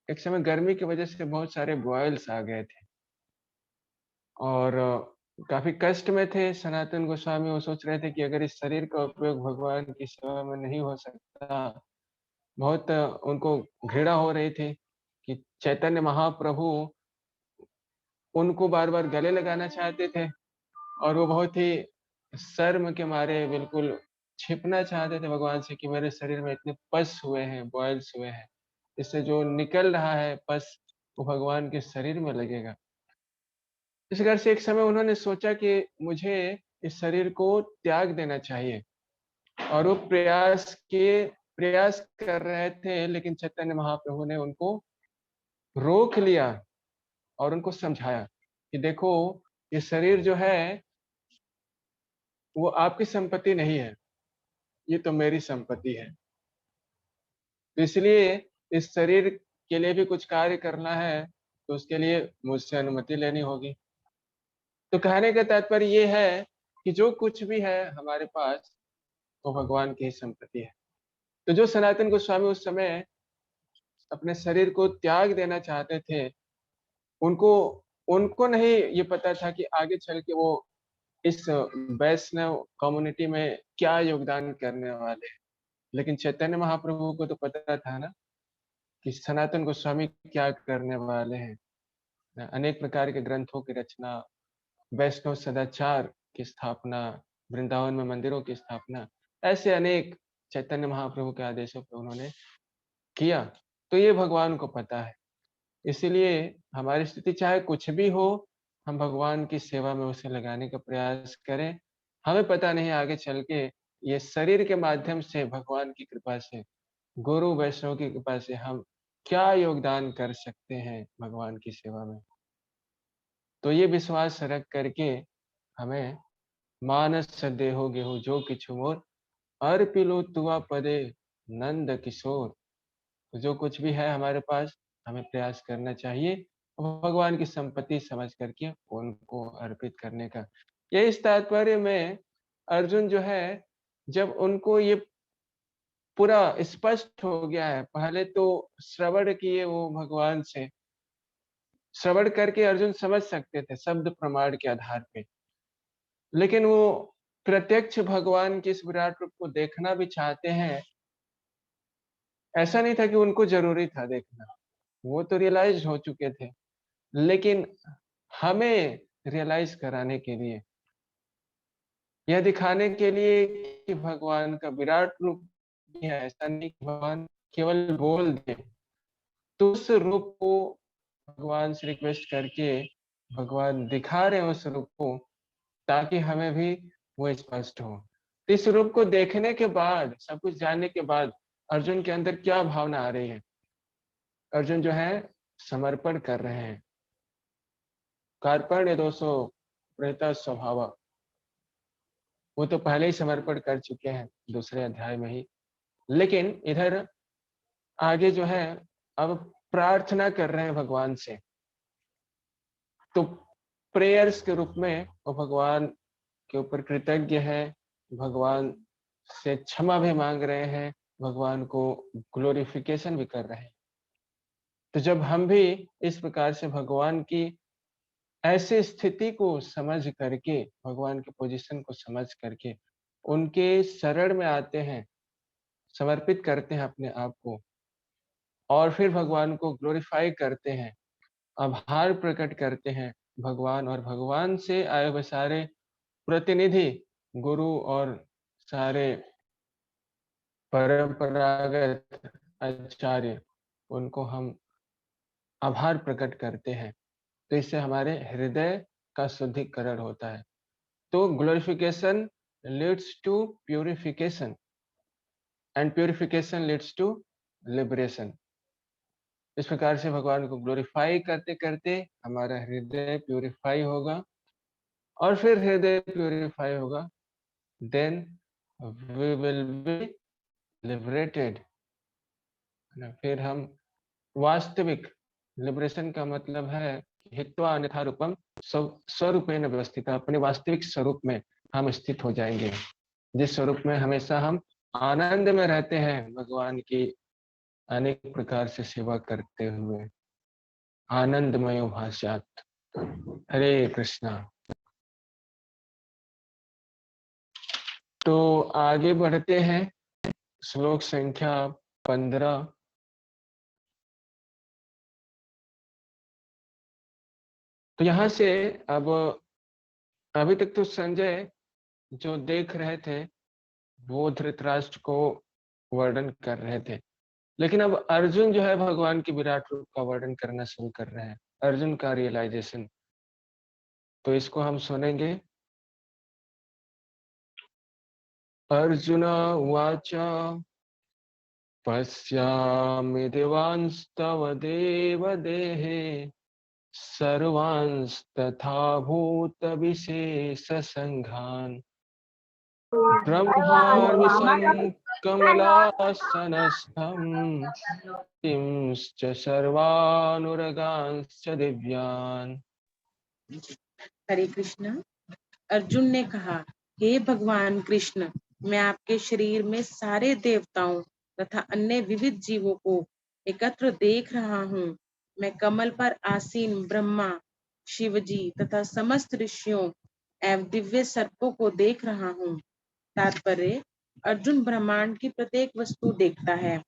एक समय गर्मी की वजह से बहुत सारे बॉयल्स आ गए थे और काफी कष्ट में थे सनातन गोस्वामी। वो सोच रहे थे कि अगर इस शरीर का उपयोग भगवान की सेवा में नहीं हो सकता बहुत उनको घृणा हो रही थी कि चैतन्य महाप्रभु उनको बार-बार गले लगाना चाहते थे और वो बहुत ही शर्म के मारे बिल्कुल छिपना चाहते थे भगवान से कि मेरे शरीर में इतने पस हुए हैं, बॉयल्स हुए हैं। इससे जो निकल रहा है पस, वो भगवान के शरीर में लगेगा। इस प्रकार से एक समय उन्होंने सोचा कि मुझे इस शरीर को त्याग देना चाहिए और वो प्रयास कर रहे थे, लेकिन चैतन्य महाप्रभु ने उनको रोक लिया और उनको समझाया कि देखो, ये शरीर जो है, वो आपकी संपत्ति नहीं है, ये तो मेरी संपत्ति है। तो इसलिए इस शरीर के लिए भी कुछ कार्य करना है, तो उसके लिए मुझसे अनुमति लेनी होगी। तो कहने का तात्पर्य ये है कि जो कुछ भी है हमारे पास, वो भगवान की ही संपत्ति है। तो जो सनातन गोस्वामी उस समय अपने शरीर को त्याग देना चाहते थे, उनको उनको नहीं ये पता था कि आगे चल के वो इस वैष्णव कम्युनिटी में क्या योगदान करने वाले हैं। लेकिन चैतन्य महाप्रभु को तो पता था ना कि सनातन गोस्वामी क्या करने वाले हैं। अनेक प्रकार के ग्रंथों की रचना, वैष्णव सदाचार की स्थापना, वृंदावन में मंदिरों की स्थापना, ऐसे अनेक चैतन्य महाप्रभु के आदेशों पे उन्होंने किया। तो ये भगवान को पता है। इसीलिए हमारी स्थिति चाहे कुछ भी हो, हम भगवान की सेवा में उसे लगाने का प्रयास करें। हमें पता नहीं आगे चल के ये शरीर के माध्यम से भगवान की कृपा से, गुरु वैष्णव की कृपा से हम क्या योगदान कर सकते हैं भगवान की सेवा में। तो ये विश्वास रख करके हमें मानस देहो गेहूँ जो किछु मोर अर्पिलो तुआ पदे नंद किशोर। तो जो कुछ भी है हमारे पास, हमें प्रयास करना चाहिए और भगवान की संपत्ति समझ करके उनको अर्पित करने का। ये इस तात्पर्य में अर्जुन जो है, जब उनको ये पूरा स्पष्ट हो गया है, पहले तो श्रवण किए वो भगवान से, श्रवण करके अर्जुन समझ सकते थे शब्द प्रमाण के आधार पे, लेकिन वो प्रत्यक्ष भगवान के इस विराट रूप को देखना भी चाहते हैं। ऐसा नहीं था कि उनको जरूरी था देखना, वो तो रियलाइज हो चुके थे, लेकिन हमें रियलाइज कराने के लिए, यह दिखाने के लिए कि भगवान का विराट रूप भी है, ऐसा नहीं कि भगवान केवल बोल दे। तो उस रूप को भगवान से रिक्वेस्ट करके भगवान दिखा रहे हैं उस रूप को, ताकि हमें भी वो स्पष्ट हो। तो इस रूप को देखने के बाद, सब कुछ जानने के बाद अर्जुन के अंदर क्या भावना आ रही है? अर्जुन जो है समर्पण कर रहे हैं। कार्पण्य दोषो प्रेता स्वभाव, वो तो पहले ही समर्पण कर चुके हैं दूसरे अध्याय में ही, लेकिन इधर आगे जो है अब प्रार्थना कर रहे हैं भगवान से। तो प्रेयर्स के रूप में वो भगवान के ऊपर कृतज्ञ है, भगवान से क्षमा भी मांग रहे हैं, भगवान को ग्लोरिफिकेशन भी कर रहे हैं। तो जब हम भी इस प्रकार से भगवान की ऐसी स्थिति को समझ करके, भगवान के पोजीशन को समझ करके उनके शरण में आते हैं, समर्पित करते हैं अपने आप को और फिर भगवान को ग्लोरीफाई करते हैं, आभार प्रकट करते हैं भगवान और भगवान से आए हुए सारे प्रतिनिधि, गुरु और सारे परंपरागत आचार्य, उनको हम आभार प्रकट करते हैं। तो इससे हमारे हृदय का शुद्धिकरण होता है। तो glorification leads to purification and purification leads to liberation. इस प्रकार से भगवान को ग्लोरीफाई करते करते हमारा हृदय प्यूरिफाई होगा और फिर हृदय प्यूरिफाई होगा, then we will be liberated. फिर हम वास्तविक लिबरेशन का मतलब है हित्वा अन्यथा रूपम स्वरूपेण व्यवस्थित, अपने वास्तविक स्वरूप में हम स्थित हो जाएंगे, जिस स्वरूप में हमेशा हम आनंद में रहते हैं, भगवान की अनेक प्रकार से सेवा करते हुए आनंदमय भाष्यात। हरे कृष्णा। तो आगे बढ़ते हैं, श्लोक संख्या 15। तो यहाँ से अब अभी तक तो संजय जो देख रहे थे वो धृतराष्ट्र को वर्णन कर रहे थे, लेकिन अब अर्जुन जो है भगवान की विराट रूप का वर्णन करना शुरू कर रहे हैं, अर्जुन का रियलाइजेशन। तो इसको हम सुनेंगे। अर्जुन उवाच पश्यामि देवांस्तव देवदेहे सर्वांस्तथा भूतविशेषसङ्घान् ब्रह्मार्विशं कमलासनस्थं किंश्च सर्वानुरगांश्च दिव्यान्। हरे कृष्ण। अर्जुन ने कहा, हे भगवान कृष्ण, मैं आपके शरीर में सारे देवताओं तथा अन्य विविध जीवों को एकत्र देख रहा हूँ। मैं कमल पर आसीन ब्रह्मा, शिवजी तथा समस्त ऋषियों एवं दिव्य सर्पों को देख रहा हूँ। तात्पर्य, अर्जुन ब्रह्मांड की प्रत्येक वस्तु देखता है,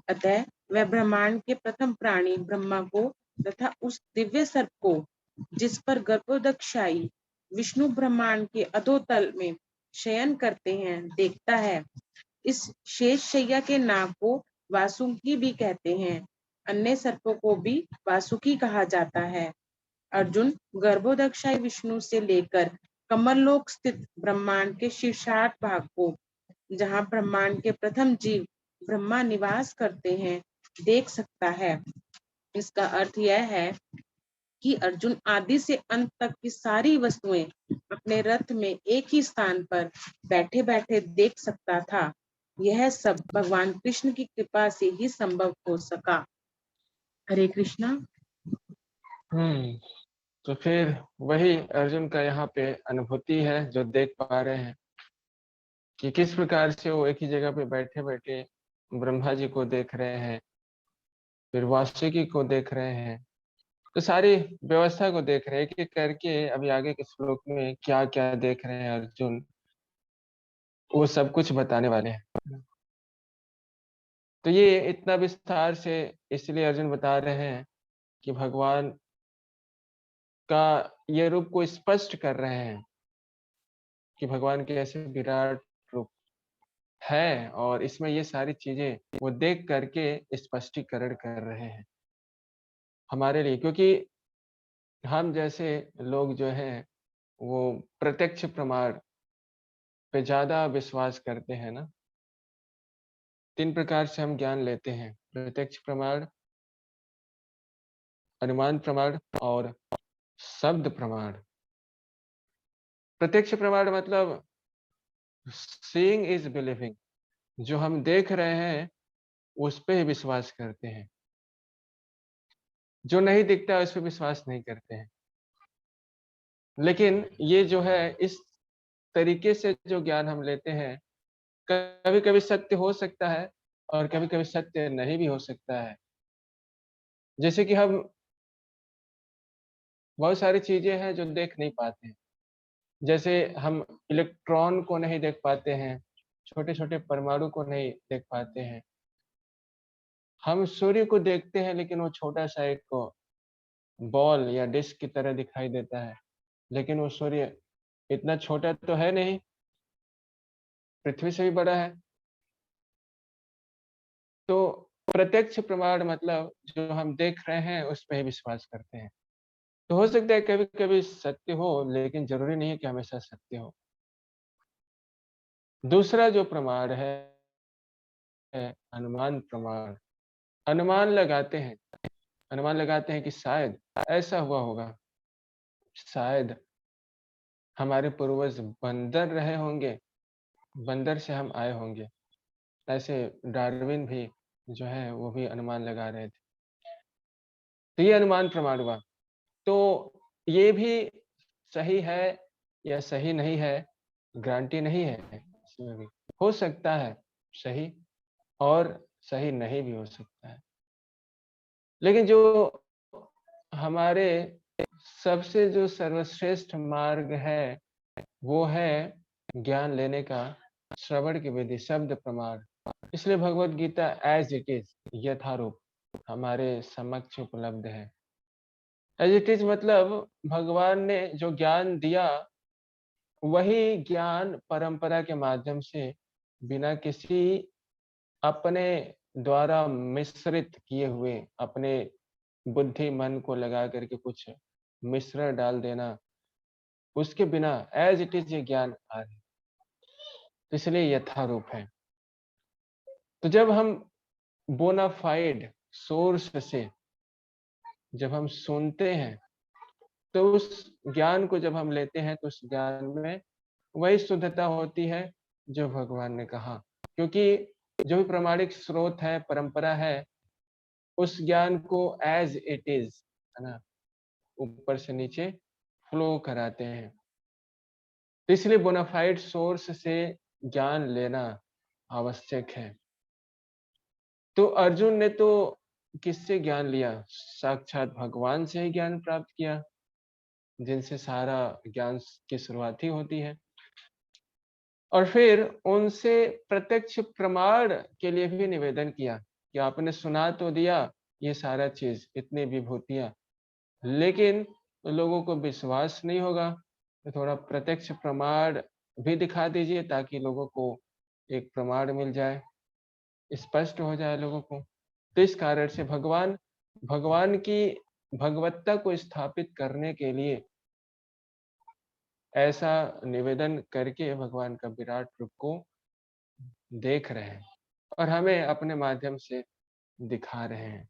अतः वह ब्रह्मांड के प्रथम प्राणी ब्रह्मा को तथा उस दिव्य सर्प को जिस पर गर्भोदक्षाई विष्णु ब्रह्मांड के अधोतल में शयन करते हैं देखता है। इस शेष शैया के नाम को वासुकी भी कहते हैं। अन्य सर्पों को भी वासुकी कहा जाता है। अर्जुन गर्भोदक्षाई विष्णु से लेकर कमललोक स्थित ब्रह्मांड के शीर्षार्थ भाग को, जहाँ ब्रह्मांड के प्रथम जीव ब्रह्मा निवास करते हैं, देख सकता है। इसका अर्थ यह है कि अर्जुन आदि से अंत तक की सारी वस्तुएं अपने रथ में एक ही स्थान पर बैठे बैठे देख सकता था। यह सब भगवान कृष्ण की कृपा से ही संभव हो सका। हरे कृष्णा। तो फिर वही अर्जुन का यहाँ पे अनुभूति है जो देख पा रहे हैं कि किस प्रकार से वो एक ही जगह पे बैठे बैठे ब्रह्मा जी को देख रहे हैं, फिर वासुकी को देख रहे हैं, तो सारी व्यवस्था को देख रहे हैं कि करके अभी आगे के श्लोक में क्या क्या देख रहे हैं अर्जुन, वो सब कुछ बताने वाले हैं। तो ये इतना विस्तार से इसलिए अर्जुन बता रहे हैं कि भगवान का ये रूप को स्पष्ट कर रहे हैं कि भगवान के ऐसे विराट रूप है, और इसमें ये सारी चीजें वो देख करके स्पष्टीकरण कर रहे हैं हमारे लिए, क्योंकि हम जैसे लोग जो हैं वो प्रत्यक्ष प्रमाण पे ज्यादा विश्वास करते हैं ना। 3 प्रकार से हम ज्ञान लेते हैं, प्रत्यक्ष प्रमाण, अनुमान प्रमाण और शब्द प्रमाण। प्रत्यक्ष प्रमाण मतलब सीइंग इज बिलीविंग, जो हम देख रहे हैं उस पे ही विश्वास करते हैं, जो नहीं दिखता है उस पे विश्वास नहीं करते हैं। लेकिन ये जो है इस तरीके से जो ज्ञान हम लेते हैं, कभी कभी सत्य हो सकता है और कभी कभी सत्य नहीं भी हो सकता है। जैसे कि हम बहुत सारी चीजें हैं जो देख नहीं पाते हैं, जैसे हम इलेक्ट्रॉन को नहीं देख पाते हैं, छोटे छोटे परमाणु को नहीं देख पाते हैं। हम सूर्य को देखते हैं लेकिन वो छोटा सा एक बॉल या डिस्क की तरह दिखाई देता है, लेकिन वो सूर्य इतना छोटा तो है नहीं, पृथ्वी से भी बड़ा है। तो प्रत्यक्ष प्रमाण मतलब जो हम देख रहे हैं उस पर ही विश्वास करते हैं। तो हो सकता है कभी कभी सत्य हो, लेकिन जरूरी नहीं है कि हमेशा सत्य हो। दूसरा जो प्रमाण है अनुमान प्रमाण। अनुमान लगाते हैं, अनुमान लगाते हैं कि शायद ऐसा हुआ होगा, शायद हमारे पूर्वज बंदर रहे होंगे, बंदर से हम आए होंगे। ऐसे डार्विन भी जो है वो भी अनुमान लगा रहे थे। तो ये अनुमान प्रमाण हुआ। तो ये भी सही है या सही नहीं है, गारंटी नहीं है। इसमें भी हो सकता है सही और सही नहीं भी हो सकता है। लेकिन जो हमारे सबसे जो सर्वश्रेष्ठ मार्ग है वो है ज्ञान लेने का, श्रवण की विधि, शब्द प्रमाण। इसलिए Bhagavad Gita as it is यथारूप हमारे समक्ष उपलब्ध है। एज इट इज मतलब भगवान ने जो ज्ञान दिया वही ज्ञान परंपरा के माध्यम से बिना किसी अपने द्वारा मिश्रित किए हुए अपने बुद्धि मन को लगा करके कुछ मिश्रण डाल देना, उसके बिना एज इट इज ये ज्ञान आ रहा है, तो इसलिए यथारूप है। तो जब हम बोनाफाइड सोर्स से जब हम सुनते हैं तो उस ज्ञान को जब हम लेते हैं तो उस ज्ञान में वही शुद्धता होती है जो भगवान ने कहा, क्योंकि जो भी प्रामाणिक स्रोत है, परंपरा है, उस ज्ञान को एज इट इज, है ना, ऊपर से नीचे फ्लो कराते हैं। तो इसलिए बोनाफाइड सोर्स से ज्ञान लेना आवश्यक है। तो अर्जुन ने तो किससे ज्ञान लिया? साक्षात भगवान से ही ज्ञान प्राप्त किया, जिनसे सारा ज्ञान की शुरुआत ही होती है। और फिर उनसे प्रत्यक्ष प्रमाण के लिए भी निवेदन किया कि आपने सुना तो दिया ये सारा चीज, इतनी विभूतियां, लेकिन लोगों को विश्वास नहीं होगा, तो थोड़ा प्रत्यक्ष प्रमाण भी दिखा दीजिए ताकि लोगों को एक प्रमाण मिल जाए, स्पष्ट हो जाए लोगों को। तो इस कारण से भगवान की भगवत्ता को स्थापित करने के लिए ऐसा निवेदन करके भगवान का विराट रूप को देख रहे हैं और हमें अपने माध्यम से दिखा रहे हैं।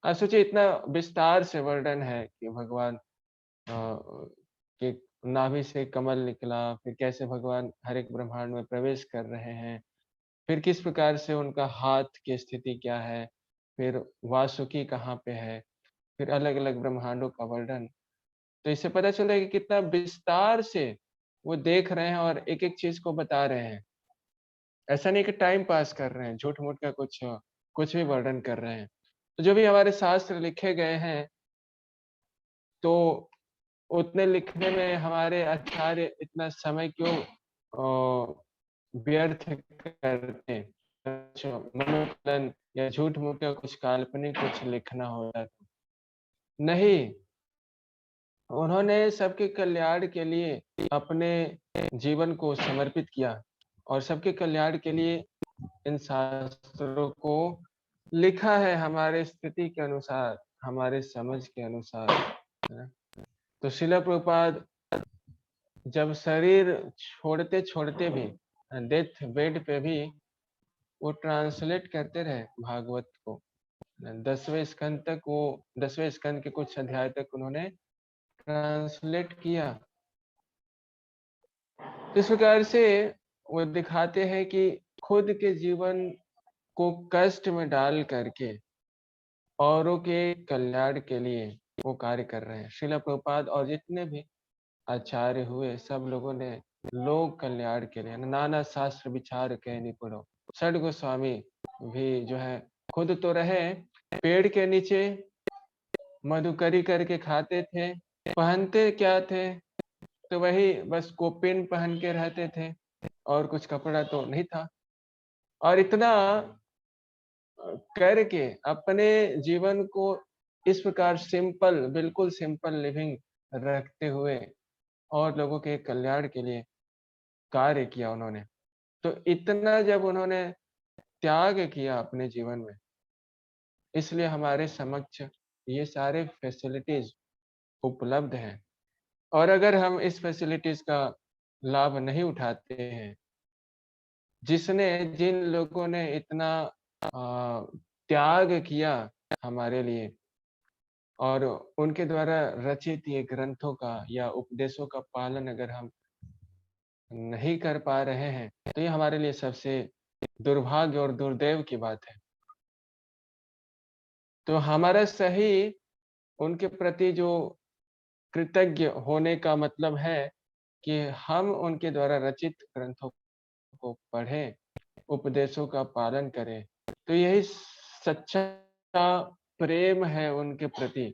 आप सोचिए, इतना विस्तार से वर्णन है कि भगवान के नाभि से कमल निकला, फिर कैसे भगवान हर एक ब्रह्मांड में प्रवेश कर रहे हैं, फिर किस प्रकार से उनका हाथ की स्थिति क्या है, फिर वासुकी कहाँ पे है, फिर अलग अलग ब्रह्मांडों का वर्णन। तो इससे पता चलता है कि कितना विस्तार से वो देख रहे हैं और एक एक चीज को बता रहे हैं। ऐसा नहीं कि टाइम पास कर रहे हैं, झूठ मूठ का कुछ भी वर्णन कर रहे हैं। तो जो भी हमारे शास्त्र लिखे गए हैं, तो उतने लिखने में हमारे आचार्य इतना समय क्यों व्यर्थ करते हैं? मनोकलन या झूठ मूठ का कुछ काल्पनिक कुछ लिखना होता था, नहीं, उन्होंने सबके कल्याण के लिए अपने जीवन को समर्पित किया और सबके कल्याण के लिए इन शास्त्रों को लिखा है हमारे स्थिति के अनुसार, हमारे समझ के अनुसार, है ना? तो श्रील प्रभुपाद जब शरीर छोड़ते छोड़ते भी, डेथ बेड पे भी वो ट्रांसलेट करते रहे भागवत को। 10वें स्कंद तक, वो 10वें स्कंद के कुछ अध्याय तक उन्होंने ट्रांसलेट किया। इस प्रकार से वो दिखाते हैं कि खुद के जीवन को कष्ट में डाल करके औरों के कल्याण के लिए वो कार्य कर रहे हैं। श्रील प्रभुपाद और जितने भी आचार्य हुए, सब लोगों ने लोक कल्याण के लिए नाना शास्त्र विचार के निपुणों, षड गोस्वामी भी जो है खुद तो रहे पेड़ के नीचे, मधुकरी करके खाते थे, पहनते क्या थे? तो वही बस कोपिन पहन के रहते थे और कुछ कपड़ा तो नहीं था। और इतना करके अपने जीवन को इस प्रकार सिंपल, बिल्कुल सिंपल लिविंग रखते हुए और लोगों के कल्याण के लिए कार्य किया उन्होंने। तो इतना जब उन्होंने त्याग किया अपने जीवन में, इसलिए हमारे समक्ष ये सारे फैसिलिटीज उपलब्ध हैं। और अगर हम इस फैसिलिटीज का लाभ नहीं उठाते हैं, जिन लोगों ने इतना त्याग किया हमारे लिए और उनके द्वारा रचित ये ग्रंथों का या उपदेशों का पालन अगर हम नहीं कर पा रहे हैं, तो ये हमारे लिए सबसे दुर्भाग्य और दुर्दैव की बात है। तो हमारा सही उनके प्रति जो कृतज्ञ होने का मतलब है कि हम उनके द्वारा रचित ग्रंथों को पढ़ें, उपदेशों का पालन करें। तो यही सच्चा प्रेम है उनके प्रति।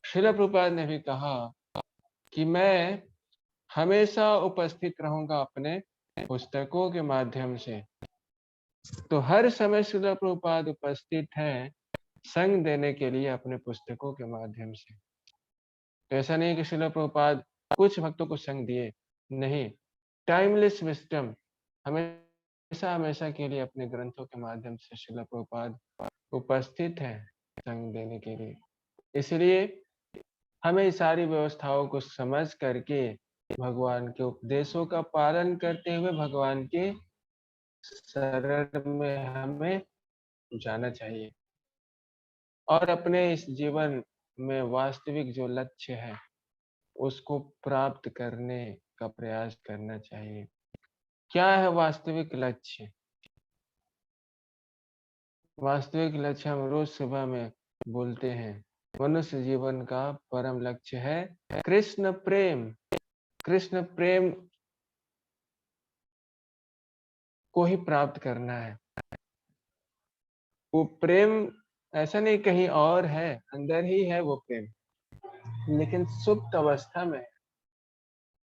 श्रील प्रभुपाद ने भी कहा कि मैं हमेशा उपस्थित रहूंगा अपने पुस्तकों के माध्यम से, तो हर समय श्रील प्रभुपाद उपस्थित हैं संग देने के लिए अपने पुस्तकों के माध्यम से। तो ऐसा नहीं कि श्रील प्रभुपाद कुछ भक्तों को संग दिए, नहीं, टाइमलेस विजडम हमेशा हमेशा के लिए अपने ग्रंथों के माध्यम से श्रील प्रभुपाद उपस्थित है संग देने के लिए। इसलिए हमें सारी व्यवस्थाओं को समझ करके भगवान के उपदेशों का पालन करते हुए भगवान के शरण में हमें जाना चाहिए और अपने इस जीवन में वास्तविक जो लक्ष्य है उसको प्राप्त करने का प्रयास करना चाहिए। क्या है वास्तविक लक्ष्य? वास्तविक लक्ष्य हम रोज सुबह में बोलते हैं, मनुष्य जीवन का परम लक्ष्य है कृष्ण प्रेम। कृष्ण प्रेम को ही प्राप्त करना है। वो प्रेम ऐसा नहीं कहीं और है, अंदर ही है वो प्रेम, लेकिन सुप्त अवस्था में है।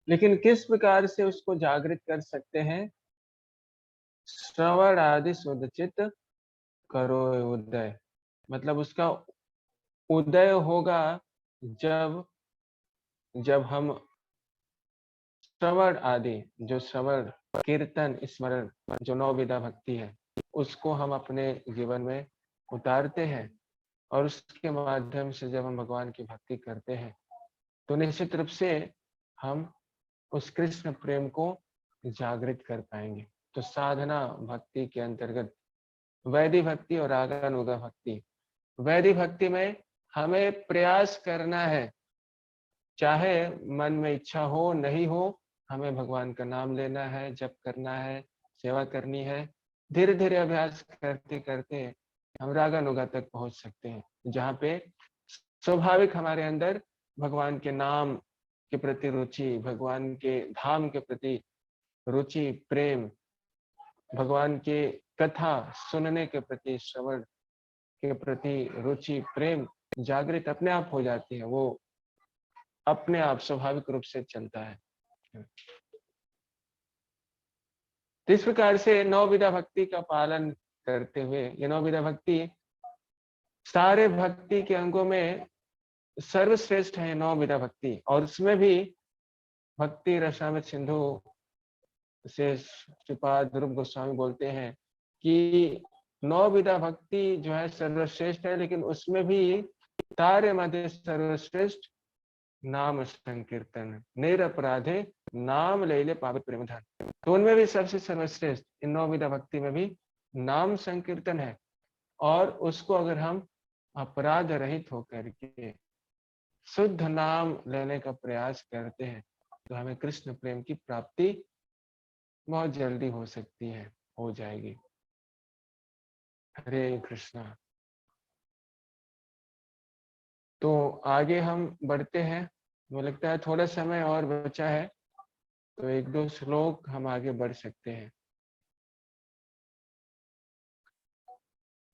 लेकिन किस प्रकार से उसको जागृत कर सकते हैं? श्रवण आदि सुदचित करो उदय। मतलब उसका उदय होगा जब जब हम श्रवण आदि, जो श्रवण कीर्तन स्मरण जो नौ विधा भक्ति है उसको हम अपने जीवन में उतारते हैं और उसके माध्यम से जब हम भगवान की भक्ति करते हैं तो निश्चित रूप से हम उस कृष्ण प्रेम को जागृत कर पाएंगे। तो साधना भक्ति के अंतर्गत वैदिक भक्ति और रागानुगा भक्ति। वैदिक भक्ति में हमें प्रयास करना है, चाहे मन में इच्छा हो नहीं हो, हमें भगवान का नाम लेना है, जप करना है, सेवा करनी है। धीरे धीरे अभ्यास करते करते हम रागानुगा तक पहुंच सकते हैं, जहाँ पे स्वाभाविक हमारे अंदर भगवान के नाम के प्रति रुचि, भगवान के धाम के प्रति रुचि, प्रेम, भगवान के कथा सुनने के प्रति, श्रवण के प्रति रुचि, प्रेम जागृत अपने आप हो जाती है। वो अपने आप स्वाभाविक रूप से चलता है। तो इस प्रकार से नौ विधा भक्ति का पालन करते हुए, ये नौ विधा भक्ति सारे भक्ति के अंगों में सर्वश्रेष्ठ है। नौ विधा भक्ति, और उसमें भी भक्ति रसामृत सिंधु से श्रीपाद रूप गोस्वामी बोलते हैं कि नौ विधा भक्ति जो है सर्वश्रेष्ठ है, लेकिन उसमें भी तारे मध्य सर्वश्रेष्ठ नाम संकीर्तन, निरपराधे नाम ले ले पावित प्रेम धन। तो उनमें भी सबसे सर्वश्रेष्ठ इन नौ विधा भक्ति में भी नाम संकीर्तन है, और उसको अगर हम अपराध रहित होकर के शुद्ध नाम लेने का प्रयास करते हैं तो हमें कृष्ण प्रेम की प्राप्ति बहुत जल्दी हो सकती है, हो जाएगी। हरे कृष्णा। तो आगे हम बढ़ते हैं। मुझे लगता है थोड़ा समय और बचा है, तो एक दो श्लोक हम आगे बढ़ सकते हैं।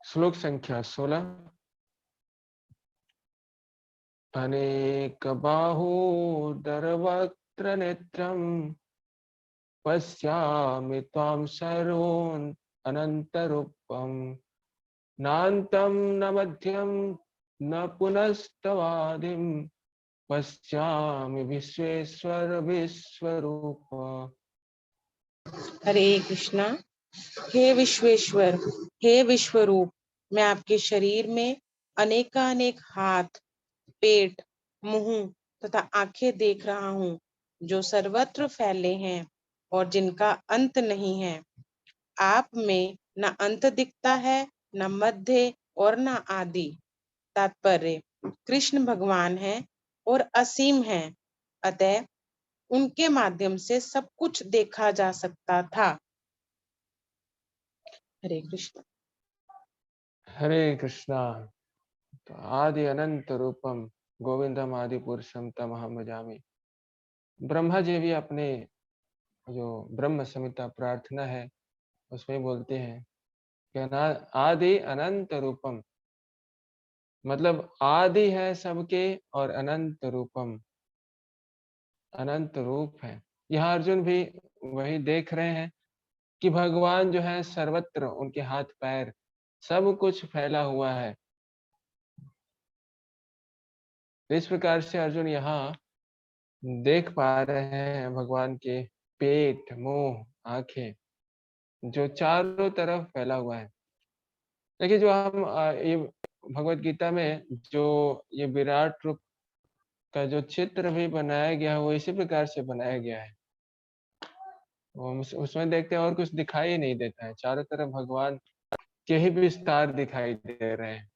श्लोक संख्या 16। अनेक बाहूदर वक्त्र नेत्रम पश्यामि त्वां सर्वोन् अनन्तरूपम् नान्तं न मध्यं न पुनस्तवादिं पश्यामि विश्वेश्वर विश्वरूप। हरे कृष्णा। हे विश्वेश्वर, हे विश्वरूप, मैं आपके शरीर में अनेकानेक हाथ, पेट, मुंह तथा आंखें देख रहा हूँ, जो सर्वत्र फैले हैं और जिनका अंत नहीं है। आप में न अंत दिखता है, न मध्य और न आदि। तात्पर्य, कृष्ण भगवान है और असीम है, अतः उनके माध्यम से सब कुछ देखा जा सकता था। हरे कृष्ण। हरे कृष्णा। तो आदि अनंत रूपम गोविंदम आदि पुरुषम तमहम भजामि। ब्रह्मा जी भी अपने जो ब्रह्म संहिता प्रार्थना है उसमें बोलते हैं कि आदि अनंत रूपम, मतलब आदि है सबके और अनंत रूपम, अनंत रूप है। यहाँ अर्जुन भी वही देख रहे हैं कि भगवान जो है सर्वत्र, उनके हाथ पैर सब कुछ फैला हुआ है। इस प्रकार से अर्जुन यहाँ देख पा रहे हैं भगवान के पेट, मुंह, आंखें जो चारों तरफ फैला हुआ है। देखिए जो हम ये भगवत गीता में जो ये विराट रूप का जो चित्र भी बनाया गया है वो इसी प्रकार से बनाया गया है। उसमें देखते हैं और कुछ दिखाई ही नहीं देता है, चारों तरफ भगवान के ही विस्तार दिखाई दे रहे हैं।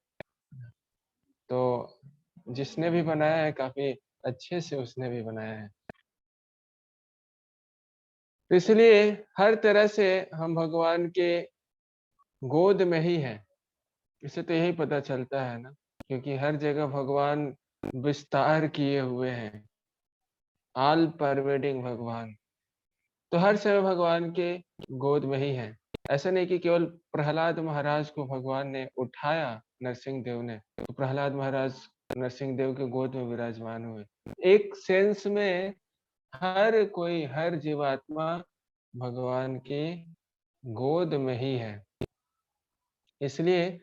तो जिसने भी बनाया है काफी अच्छे से उसने भी बनाया है। तो इसलिए हर तरह से हम भगवान के गोद में ही हैं। इससे तो यही पता चलता है ना, क्योंकि हर जगह भगवान विस्तार किए हुए हैं, ऑल परवेडिंग भगवान। तो हर समय भगवान के गोद में ही है। ऐसा नहीं कि केवल प्रहलाद महाराज को भगवान ने उठाया नरसिंह देव ने, तो प्रहलाद महाराज नरसिंह देव के गोद में विराजमान हुए। एक सेंस में हर कोई, हर जीवात्मा भगवान के गोद में ही है। इसलिए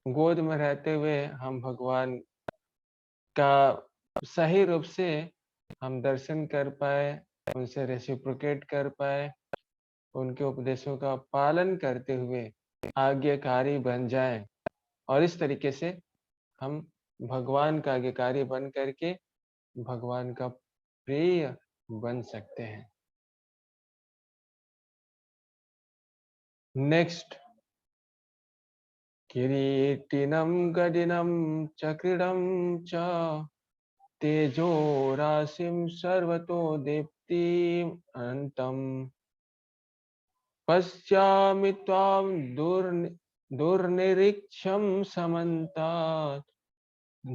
गोद में रहते हुए हम भगवान का सही रूप से हम दर्शन कर पाए, उनसे रेसिप्रोकेट कर पाए, उनके उपदेशों का पालन करते हुए आज्ञाकारी बन जाएं, और इस तरीके से हम भगवान का आज्ञाकारी बन करके भगवान का प्रिय बन सकते हैं। नेक्स्ट, किरीटिनं गदिनं चक्रिणं च तेजो राशिं सर्वतो दीप्तिम् अनन्तम् पश्यामि त्वां दुर्निरीक्ष्यं समन्तात्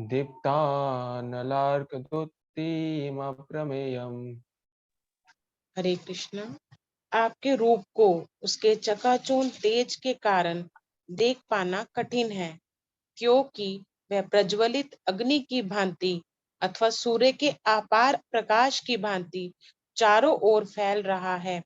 दीप्तानलार्कद्युतिमप्रमेयम्। हरे कृष्ण। आपके रूप को उसके चकाचौंध तेज के कारण देख पाना कठिन है, क्योंकि वह प्रज्वलित अग्नि की भांति अथवा सूर्य के अपार प्रकाश की भांति चारों ओर फैल रहा है।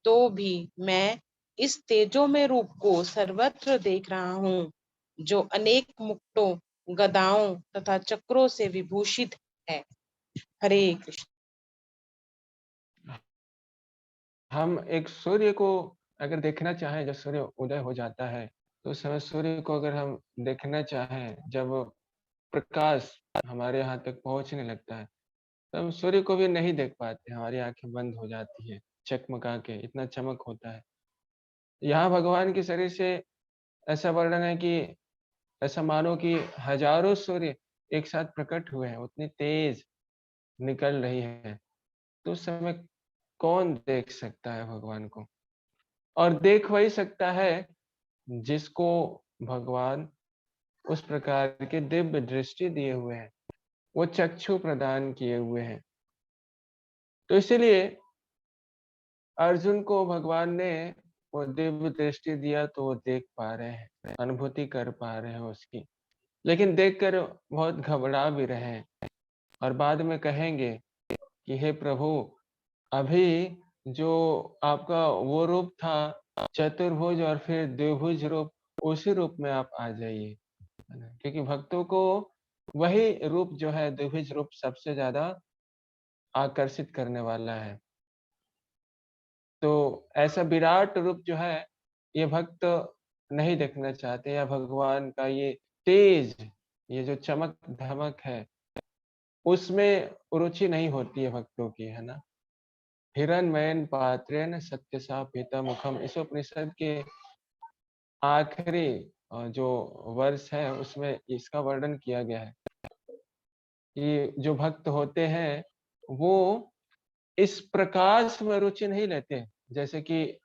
तो भी मैं इस तेजोमय रूप को सर्वत्र देख रहा हूँ, जो अनेक मुक्टों, गदाओं तथा चक्रों से विभूषित है। हरे कृष्ण। हम एक सूर्य को अगर देखना चाहें, जब सूर्य उदय हो जाता है, तो उस समय सूर्य को अगर हम देखना चाहें, जब प्रकाश हमारे यहाँ तक पहुंचने लगता है, तो हम सूर्य को भी नहीं देख पाते, हमारी आंखें बंद हो जाती है चकमका के, इतना चमक होता है। यहाँ भगवान के शरीर से ऐसा वर्णन है कि ऐसा मानो कि हजारों सूर्य एक साथ प्रकट हुए हैं, उतनी तेज निकल रही है। तो उस समय कौन देख सकता है भगवान को? और देख वही सकता है जिसको भगवान उस प्रकार के दिव्य दृष्टि दिए हुए हैं, वो चक्षु प्रदान किए हुए हैं। तो इसीलिए अर्जुन को भगवान ने वो दिव्य दृष्टि दिया, तो वो देख पा रहे हैं, अनुभूति कर पा रहे हैं उसकी। लेकिन देखकर बहुत घबरा भी रहे हैं, और बाद में कहेंगे कि हे प्रभु, अभी जो आपका वो रूप था चतुर्भुज और फिर द्विभुज रूप, उसी रूप में आप आ जाइए, है ना? क्योंकि भक्तों को वही रूप जो है द्विभुज रूप सबसे ज्यादा आकर्षित करने वाला है। तो ऐसा विराट रूप जो है ये भक्त नहीं देखना चाहते, या भगवान का ये तेज, ये जो चमक धमक है, उसमें रुचि नहीं होती है भक्तों की, है ना। हिरण्मयेन पात्रेण सत्यशापेत मुखम, इस उपनिषद के आखिरी जो वर्ष है उसमें इसका वर्णन किया गया है कि जो भक्त होते हैं वो इस प्रकाश में रुचि नहीं लेते, जैसे कि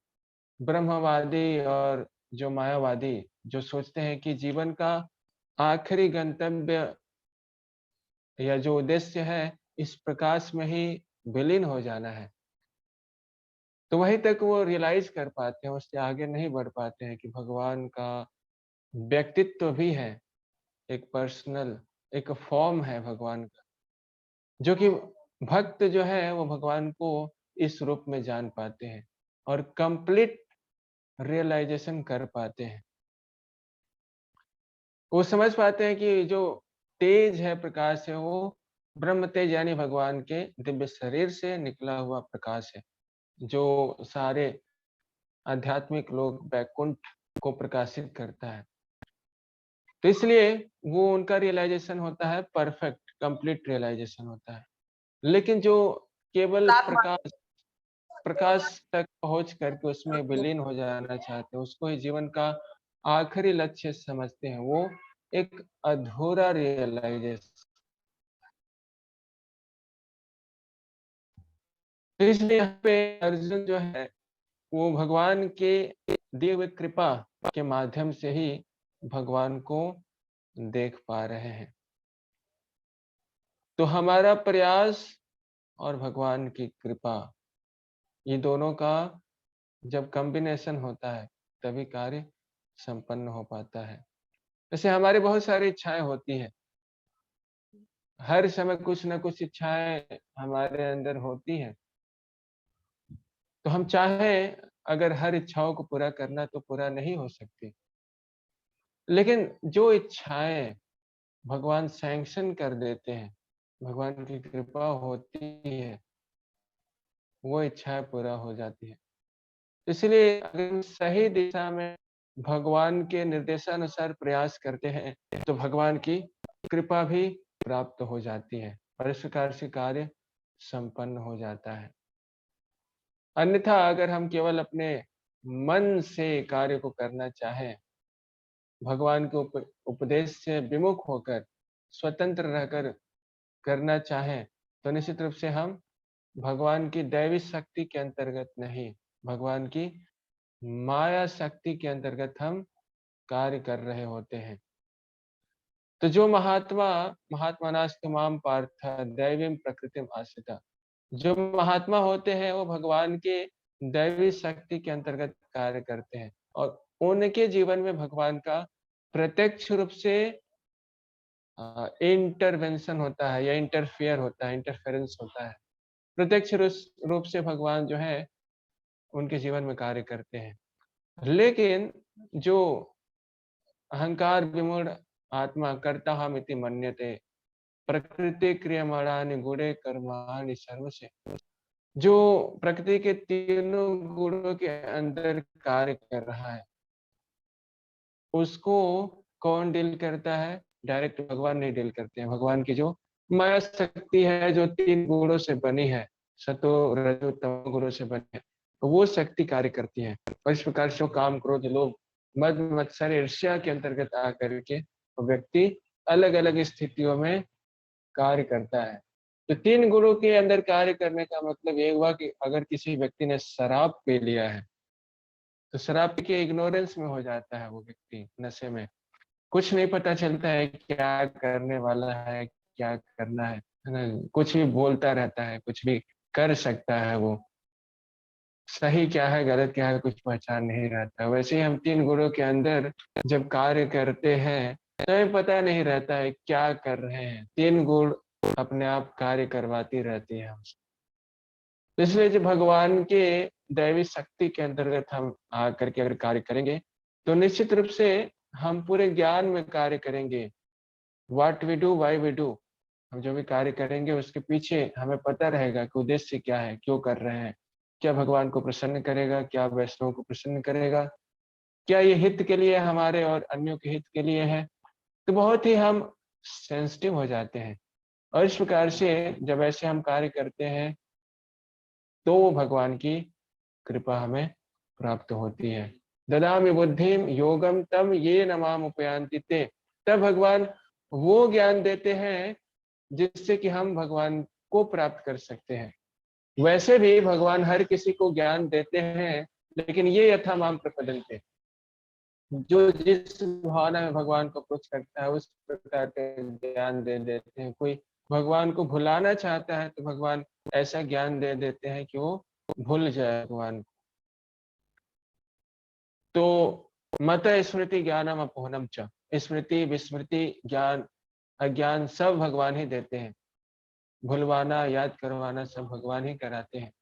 ब्रह्मवादी और जो मायावादी जो सोचते हैं कि जीवन का आखिरी गंतव्य या जो उद्देश्य है इस प्रकाश में ही विलीन हो जाना है, तो वहीं तक वो रियलाइज कर पाते हैं, उससे आगे नहीं बढ़ पाते हैं कि भगवान का व्यक्तित्व भी है, एक पर्सनल, एक फॉर्म है भगवान का, जो कि भक्त जो है वो भगवान को इस रूप में जान पाते हैं और कंप्लीट रियलाइजेशन कर पाते हैं। वो समझ पाते हैं कि जो तेज है, प्रकाश है, वो ब्रह्म तेज यानी भगवान के दिव्य शरीर से निकला हुआ प्रकाश है, जो सारे आध्यात्मिक लोग वैकुंठ को प्रकाशित करता है। तो इसलिए वो उनका रियलाइजेशन होता है परफेक्ट, कंप्लीट रियलाइजेशन होता है। लेकिन जो केवल प्रकाश प्रकाश तक पहुंच करके उसमें विलीन हो जाना चाहते हैं, उसको ही जीवन का आखिरी लक्ष्य समझते हैं, वो एक अधूरा रियलाइजेशन। तो इसलिए यहाँ पे अर्जुन जो है वो भगवान के दिए हुए कृपा के माध्यम से ही भगवान को देख पा रहे हैं। तो हमारा प्रयास और भगवान की कृपा, ये दोनों का जब कॉम्बिनेशन होता है तभी कार्य संपन्न हो पाता है। वैसे हमारी बहुत सारी इच्छाएं होती हैं, हर समय कुछ ना कुछ इच्छाएं हमारे अंदर होती हैं। तो हम चाहें अगर हर इच्छाओं को पूरा करना तो पूरा नहीं हो सकती, लेकिन जो इच्छाएं भगवान सैंक्शन कर देते हैं, भगवान की कृपा होती है, वो इच्छाएं पूरा हो जाती है। इसलिए अगर हम सही दिशा में भगवान के निर्देशानुसार प्रयास करते हैं तो भगवान की कृपा भी प्राप्त हो जाती है और इस प्रकार से कार्य संपन्न हो जाता है। अन्यथा अगर हम केवल अपने मन से कार्य को करना चाहें, भगवान के उपदेश से विमुख होकर स्वतंत्र रहकर करना चाहें, तो निश्चित रूप से हम भगवान की दैवी शक्ति के अंतर्गत नहीं, भगवान की माया शक्ति के अंतर्गत हम कार्य कर रहे होते हैं। तो जो महात्मानास्तु माम पार्थ दैवीं प्रकृतिम आश्रिता, जो महात्मा होते हैं वो भगवान के दैवी शक्ति के अंतर्गत कार्य करते हैं और उनके जीवन में भगवान का प्रत्यक्ष रूप से इंटरवेंशन होता है या इंटरफेयर होता है, इंटरफेरेंस होता है। प्रत्यक्ष रूप से भगवान जो है उनके जीवन में कार्य करते हैं। लेकिन जो अहंकार विमूढ़ आत्मा कर्ताहमिति मन्यते प्रकृति क्रियमाणानि गुणे कर्माणि सर्वस्य, जो प्रकृति के तीनों गुणों के अंदर कार्य कर रहा है, उसको कौन डील करता है? डायरेक्ट भगवान नहीं डील करते हैं। भगवान की जो माया शक्ति है जो तीन गुणों से बनी है, सतो रजो तमो गुणों से बनी है, तो वो शक्ति कार्य करती है। और इस प्रकार से काम क्रोध लोभ मद मत्सर ईर्ष्या के अंतर्गत आकर के व्यक्ति अलग अलग स्थितियों में कार्य करता है। तो तीन गुणों के अंदर कार्य करने का मतलब ये हुआ कि अगर किसी व्यक्ति ने शराब पी लिया है तो शराब के इग्नोरेंस में हो जाता है वो व्यक्ति, नशे में, कुछ नहीं पता चलता है क्या करने वाला है, क्या करना है ना, कुछ भी बोलता रहता है, कुछ भी कर सकता है, वो सही क्या है गलत क्या है कुछ पहचान नहीं रहता। वैसे ही हम तीन गुणों के अंदर जब कार्य करते हैं तो हमें पता नहीं रहता है क्या कर रहे हैं, तीन गुण अपने आप कार्य करवाती रहती है हमसे। इसलिए जो भगवान के दैवी शक्ति के अंतर्गत हम आकर के अगर कार्य करेंगे तो निश्चित रूप से हम पूरे ज्ञान में कार्य करेंगे। What we do why we do, हम जो भी कार्य करेंगे उसके पीछे हमें पता रहेगा कि उद्देश्य क्या है, क्यों कर रहे हैं, क्या भगवान को प्रसन्न करेगा, क्या वैष्णव को प्रसन्न करेगा, क्या ये हित के लिए हमारे और अन्यों के हित के लिए है। तो बहुत ही हम सेंसिटिव हो जाते हैं और इस प्रकार से जब ऐसे हम कार्य करते हैं तो भगवान की कृपा हमें प्राप्त होती है। ददामि बुद्धिम योगम तम ये नमाम उपयांति ते, तब भगवान वो ज्ञान देते हैं जिससे कि हम भगवान को प्राप्त कर सकते हैं। वैसे भी भगवान हर किसी को ज्ञान देते हैं, लेकिन ये यथा माम प्रपद्यन्ते, जो जिस भावना में भगवान को अप्रोच करता है उस प्रकार के ज्ञान दे देते हैं। कोई भगवान को भुलाना चाहता है तो भगवान ऐसा ज्ञान दे देते हैं कि वो भूल जाए भगवान। तो मत स्मृति ज्ञानम अपोहनम च, स्मृति विस्मृति ज्ञान अज्ञान सब भगवान ही देते हैं, भूलवाना याद करवाना सब भगवान ही कराते हैं।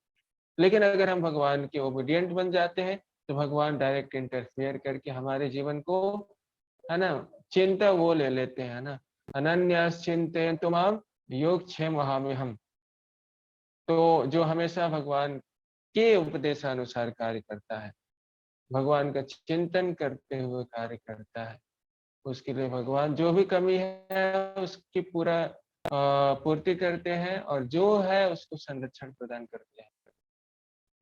लेकिन अगर हम भगवान के ओबीडिएंट बन जाते हैं तो भगवान डायरेक्ट इंटरफेयर करके हमारे जीवन को, है ना, चिंता वो ले लेते हैं ना, अनन्यास चिंतयन्तु माम योग क्षेम हम। तो जो हमेशा भगवान के उपदेशानुसार कार्य करता है, भगवान का चिंतन करते हुए कार्य करता है, उसके लिए भगवान जो भी कमी है उसकी पूरा पूर्ति करते हैं, और जो है उसको संरक्षण प्रदान करते हैं।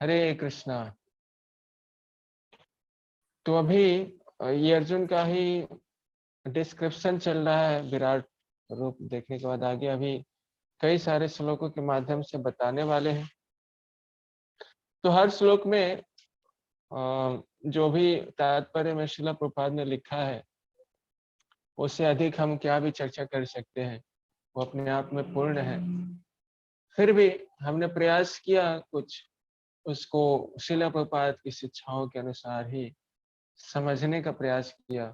हरे कृष्णा। तो अभी ये अर्जुन का ही डिस्क्रिप्शन चल रहा है विराट रूप देखने के बाद, आगे अभी कई सारे श्लोकों के माध्यम से बताने वाले हैं। तो हर श्लोक में जो भी तात्पर्य में श्रील प्रभुपाद ने लिखा है उससे अधिक हम क्या भी चर्चा कर सकते हैं, वो अपने आप में पूर्ण है। फिर भी हमने प्रयास किया कुछ उसको श्रील प्रभुपाद की शिक्षाओं के अनुसार ही समझने का प्रयास किया,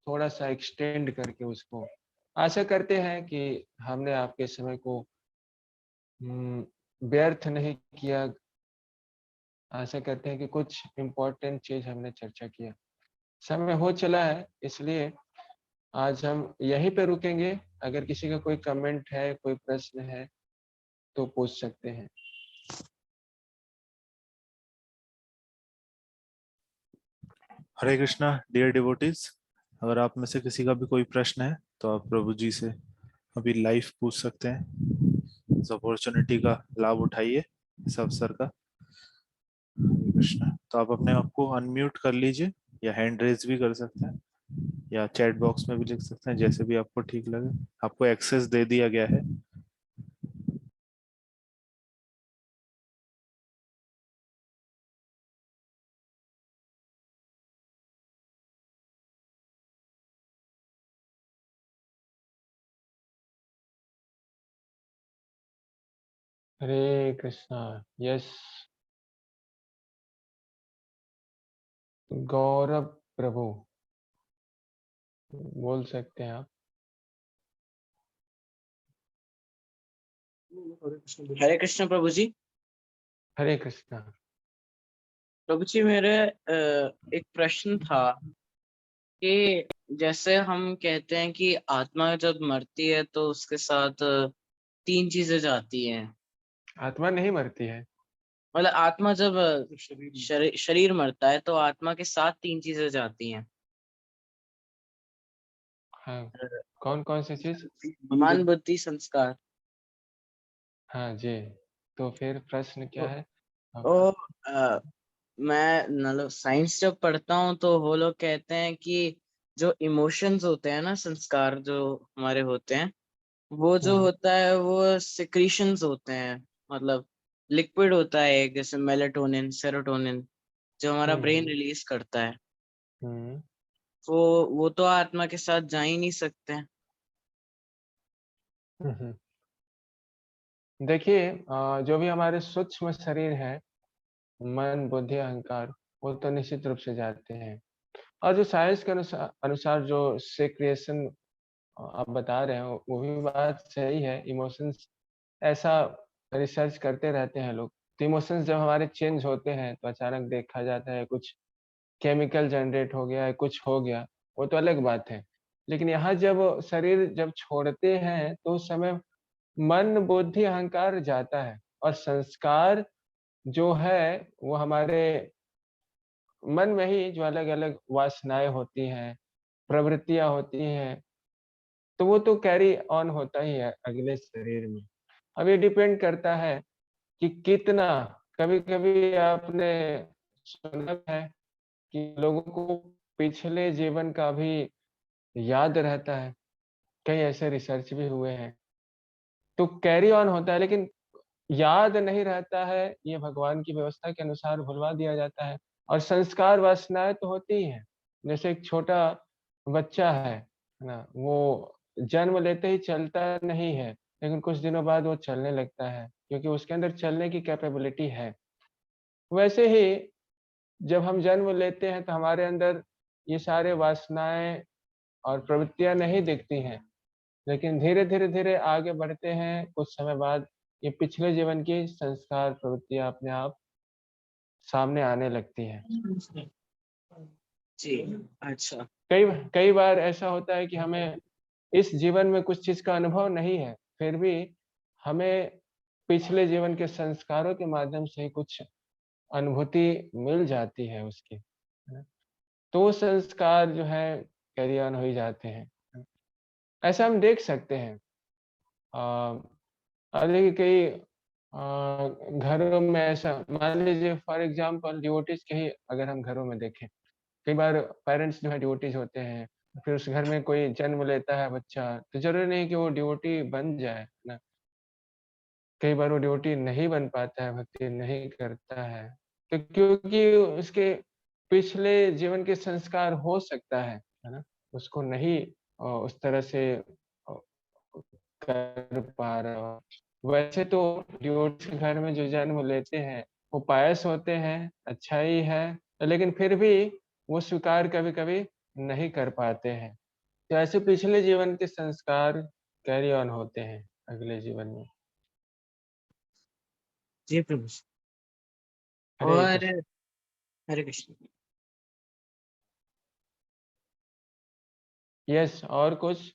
थोड़ा सा एक्सटेंड करके उसको। आशा करते हैं कि हमने आपके समय को व्यर्थ नहीं किया। आशा करते हैं कि कुछ इम्पोर्टेंट चीज हमने चर्चा किया। समय हो चला है, इसलिए आज हम यहीं पे रुकेंगे। अगर किसी का कोई कमेंट है, कोई प्रश्न है तो पूछ सकते हैं। हरे कृष्णा डियर डिवोटीज, अगर आप में से किसी का भी कोई प्रश्न है तो आप प्रभु जी से अभी लाइव पूछ सकते हैं। इस अपॉर्चुनिटी का लाभ उठाइए, इस अवसर का। हरे कृष्णा। तो आप अपने आप को अनम्यूट कर लीजिए, या हैंड रेज भी कर सकते हैं, या चैट बॉक्स में भी लिख सकते हैं, जैसे भी आपको ठीक लगे। आपको एक्सेस दे दिया गया है। हरे कृष्णा। यस, गौरव प्रभु बोल सकते हैं आप। हरे कृष्ण प्रभु जी। हरे कृष्णा। प्रभु जी, मेरे एक प्रश्न था कि जैसे हम कहते हैं कि आत्मा जब मरती है तो उसके साथ तीन चीजें जाती हैं। आत्मा नहीं मरती है। मतलब आत्मा जब शरीर मरता है तो आत्मा के साथ तीन चीजें जाती हैं। हाँ, कौन कौन सी चीज? मन बुद्धि संस्कार। हाँ जी। तो फिर प्रश्न क्या है तो आपका? मैं मतलब साइंस जब पढ़ता हूँ तो वो लोग कहते हैं कि जो इमोशंस होते हैं ना, संस्कार जो हमारे होते हैं, वो जो होता है वो सिक्रीशंस होते हैं। मतलब लिक्विड होता है एक, जैसे मेलेटोनिन, सेरोटोनिन, जो हमारा ब्रेन रिलीज करता है। हम्म। वो तो आत्मा के साथ जा ही नहीं सकते हैं। हम्म। देखिए, जो भी हमारे सूक्ष्म शरीर है, मन बुद्धि अहंकार, वो तो निश्चित रूप से जाते हैं। और जो साइंस के अनुसार जो सिक्रिएशन आप बता रहे हो वो भी बात सही है। इमोशंस, ऐसा रिसर्च करते रहते हैं लोग। तो इमोशंस जब हमारे चेंज होते हैं तो अचानक देखा जाता है कुछ केमिकल जनरेट हो गया है, कुछ हो गया, वो तो अलग बात है। लेकिन यहाँ जब शरीर जब छोड़ते हैं तो उस समय मन बुद्धि अहंकार जाता है, और संस्कार जो है वो हमारे मन में ही जो अलग अलग वासनाएं होती हैं, प्रवृत्तियां होती हैं, तो वो तो कैरी ऑन होता ही है अगले शरीर में। अब ये डिपेंड करता है कि कितना। कभी कभी आपने सुना है कि लोगों को पिछले जीवन का भी याद रहता है। कई ऐसे रिसर्च भी हुए हैं। तो कैरी ऑन होता है, लेकिन याद नहीं रहता है, ये भगवान की व्यवस्था के अनुसार भुलवा दिया जाता है। और संस्कार वासनाएं तो होती ही हैं। जैसे एक छोटा बच्चा है ना, वो जन्म लेते ही चलता नहीं है, लेकिन कुछ दिनों बाद वो चलने लगता है क्योंकि उसके अंदर चलने की कैपेबिलिटी है। वैसे ही जब हम जन्म लेते हैं तो हमारे अंदर ये सारे वासनाएं और प्रवृत्तियां नहीं दिखती हैं, लेकिन धीरे धीरे धीरे आगे बढ़ते हैं, कुछ समय बाद ये पिछले जीवन की संस्कार प्रवृत्तियां अपने आप सामने आने लगती हैं। जी। अच्छा। कई कई बार ऐसा होता है कि हमें इस जीवन में कुछ चीज का अनुभव नहीं है, फिर भी हमें पिछले जीवन के संस्कारों के माध्यम से कुछ अनुभूति मिल जाती है उसकी, है ना? तो वो संस्कार जो है कैरी ऑन हो ही जाते हैं। ऐसा हम देख सकते हैं। और देखिए कई घरों में ऐसा मान लीजिए फॉर एग्जांपल डिवोटीज के ही अगर हम घरों में देखें, कई बार पेरेंट्स जो है डिवोटीज होते हैं, फिर उस घर में कोई जन्म लेता है बच्चा, तो जरूरी नहीं कि वो डिवोटी बन जाए ना। कई बार वो डिवोटी नहीं बन पाता है, भक्ति नहीं करता है, तो क्योंकि उसके पिछले जीवन के संस्कार हो सकता है ना? उसको नहीं उस तरह से कर पा रहा हो। वैसे तो डिवोटी के घर में जो जन्म लेते हैं, वो पायस होते हैं, अच्छा ही है, लेकिन फिर भी वो स्वीकार कभी-कभी नहीं कर पाते हैं। तो ऐसे पिछले जीवन के संस्कार कैरी ऑन होते हैं अगले जीवन में। जी प्रभु जी। हरे और कृष्ण। हरे कृष्ण। यस, और कुछ?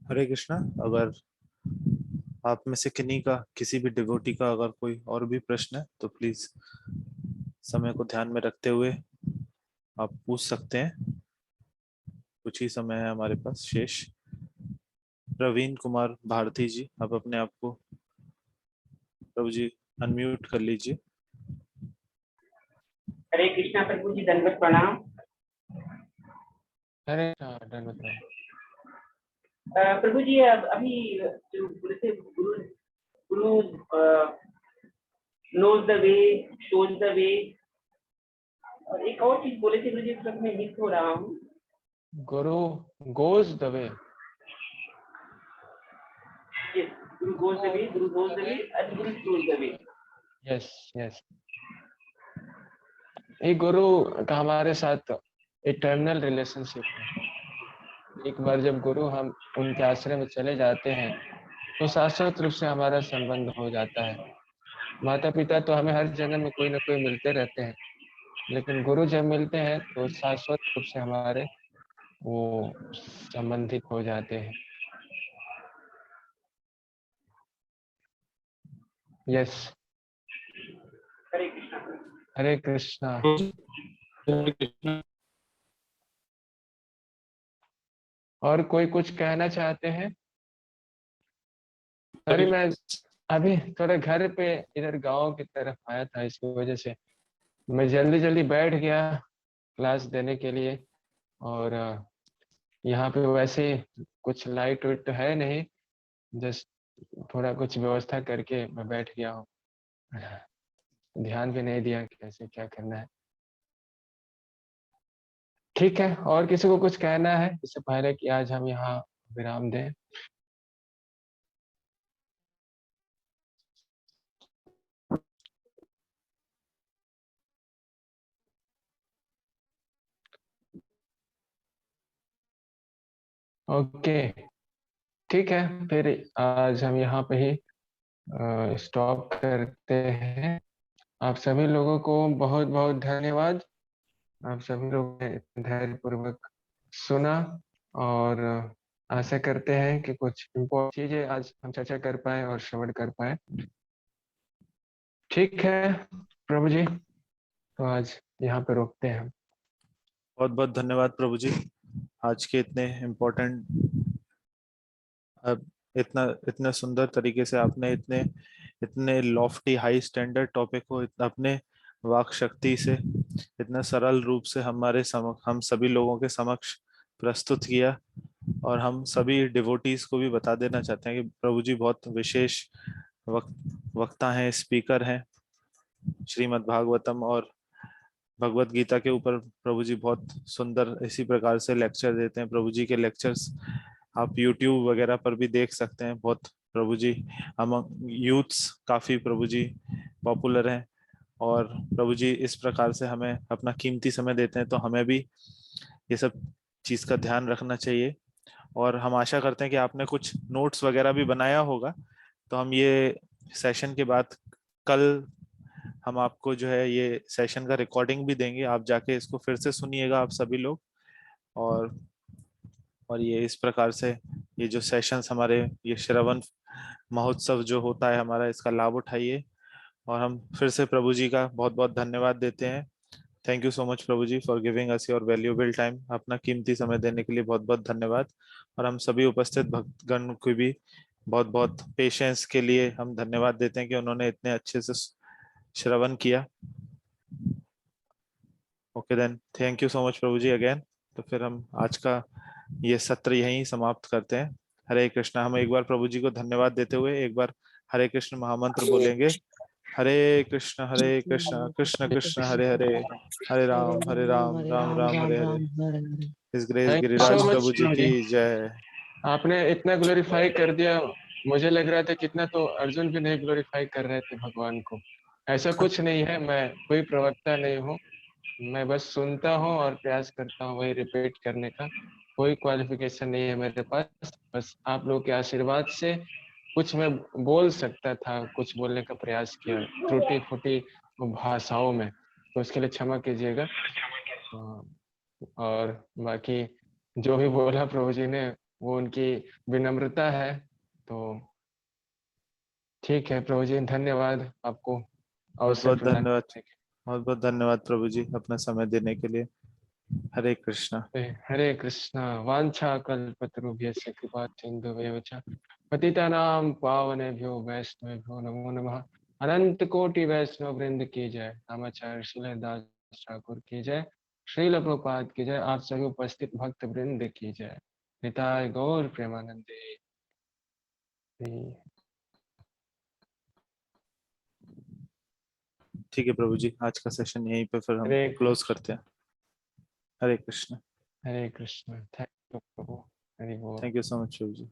हरे कृष्णा। अगर आप में से किसी भी डिवोटी का अगर कोई और भी प्रश्न है तो प्लीज समय को ध्यान में रखते हुए आप पूछ सकते हैं। कुछ ही समय है हमारे पास शेष। प्रवीण कुमार भारती जी, आप अपने आप को प्रभु जी अनम्यूट कर लीजिए। हरे कृष्णा प्रभु जी, दंडवत प्रणाम। हरे दंडवत प्रणाम। प्रभु जी अभी जो बोले थे, guru guru knows the way, shows the way, और एक और चीज बोले थे प्रभु जी, सब मैं मिस हो रहा हूँ। गुरु goes the way. Guru goes the way, Guru knows the way and Guru shows the way. Yes yes, ये गुरु का हमारे साथ इटर्नल रिलेशनशिप है। एक बार जब गुरु हम उनके आश्रय में चले जाते हैं तो शाश्वत रूप से हमारा संबंध हो जाता है। माता पिता तो हमें हर जन्म में कोई ना कोई मिलते रहते हैं, लेकिन गुरु जब मिलते हैं तो शाश्वत रूप से हमारे वो संबंधित हो जाते हैं। यस। हरे कृष्णा। हरे कृष्णा। और कोई कुछ कहना चाहते हैं? अरे मैं अभी थोड़ा घर पे इधर गांव की तरफ आया था, इसकी वजह से मैं जल्दी जल्दी बैठ गया क्लास देने के लिए। और यहाँ पे वैसे कुछ लाइट वाइट तो है नहीं, जस्ट थोड़ा कुछ व्यवस्था करके मैं बैठ गया हूँ। ध्यान भी नहीं दिया कैसे क्या करना है। ठीक है, और किसी को कुछ कहना है इससे पहले कि आज हम यहाँ विराम दें? ओके, ठीक है, फिर आज हम यहाँ पे ही स्टॉप करते हैं। आप सभी लोगों को बहुत बहुत धन्यवाद। आप सभी लोगों ने धैर्यपूर्वक सुना, और आशा करते हैं कि कुछ इम्पोर्टेंट चीजें आज हम चर्चा कर पाए और श्रवण कर पाए। ठीक है प्रभु जी, तो आज यहाँ पे रोकते हैं। बहुत बहुत धन्यवाद प्रभु जी, आज के इतने इम्पोर्टेंट, अब इतना इतने सुंदर तरीके से आपने इतने इतने लॉफ्टी हाई स्टैंडर्ड टॉपिक को अपने वाक शक्ति से इतना सरल रूप से हम सभी लोगों के समक्ष प्रस्तुत किया। और हम सभी डिवोटीज को भी बता देना चाहते हैं कि प्रभु जी बहुत विशेष वक्ता हैं, स्पीकर हैं। श्रीमद् भागवतम और भगवत गीता के ऊपर प्रभु जी बहुत सुंदर इसी प्रकार से लेक्चर देते हैं। प्रभु जी के लेक्चर्स आप YouTube वगैरह पर भी देख सकते हैं। बहुत प्रभु जी हम यूथ्स काफी प्रभु जी पॉपुलर हैं। और प्रभु जी इस प्रकार से हमें अपना कीमती समय देते हैं, तो हमें भी ये सब चीज का ध्यान रखना चाहिए। और हम आशा करते हैं कि आपने कुछ नोट्स वगैरह भी बनाया होगा, तो हम ये सेशन के बाद कल हम आपको जो है ये सेशन का रिकॉर्डिंग भी देंगे, आप जाके इसको फिर से सुनिएगा आप सभी लोग। और ये इस प्रकार से ये जो सेशंस हमारे ये श्रवण महोत्सव जो होता है हमारा, इसका लाभ उठाइए। और हम फिर से प्रभु जी का बहुत बहुत धन्यवाद देते हैं। Thank you so much Prabhu ji for giving us your valuable time. अपना कीमती समय देने के लिए बहुत बहुत धन्यवाद। और हम सभी उपस्थित भक्तगण को भी बहुत बहुत पेशेंस के लिए हम धन्यवाद देते हैं कि उन्होंने इतने अच्छे से श्रवण किया। Okay then, thank you so much Prabhu ji again. तो फिर हम आज का ये सत्र यहीं समाप्त करते हैं। हरे कृष्णा। हम एक बार प्रभु जी को धन्यवाद देते हुए एक बार हरे कृष्ण महामंत्र बोलेंगे। हरे कृष्ण कृष्ण कृष्ण हरे हरे, हरे राम राम राम हरे हरे। His grace thank you Giriraj so much प्रभु जी प्रभु की जी। जय। आपने इतना ग्लोरीफाई कर दिया, मुझे लग रहा था कितना तो अर्जुन भी नहीं ग्लोरीफाई कर रहे थे भगवान को। ऐसा कुछ नहीं है, मैं कोई प्रवक्ता नहीं हूँ, मैं बस सुनता हूँ और प्रयास करता हूँ वही रिपीट करने का। कोई क्वालिफिकेशन नहीं है मेरे पास, बस आप लोगों के आशीर्वाद से कुछ मैं बोल सकता था, कुछ बोलने का प्रयास किया त्रुटि फुटी भाषाओं में, तो उसके लिए क्षमा कीजिएगा। और बाकी जो भी बोला प्रभु जी ने वो उनकी विनम्रता है। तो ठीक है प्रभु जी, धन्यवाद आपको बहुत अवसर बहुत प्रदान धन्यवाद, करने के बहुत बहुत धन्यवाद प्रभु जी अपना समय देने के लिए। हरे कृष्णा। लिए। हरे कृष्णा। वांछा कल्पतरुभ्यश्च कृपा सिन्धुभ्येव च पतितानां पावनेभ्यो वैष्णवेभ्यो नमो नमः। अनंत कोटि वैष्णव वृंद की जय। रामाचार्य शिलदास ठाकुर की जय। श्रील प्रभुपाद की जय। आप सभी उपस्थित भक्त वृंद की जय। निताय गौर प्रेमानंदे। ठीक है प्रभु जी, आज का सेशन यहीं पे फिर हम हरे क्लोज करते हैं। हरे कृष्ण। हरे कृष्ण। Thank you prabhu. हरि बोल। Thank you so much Prabhu ji.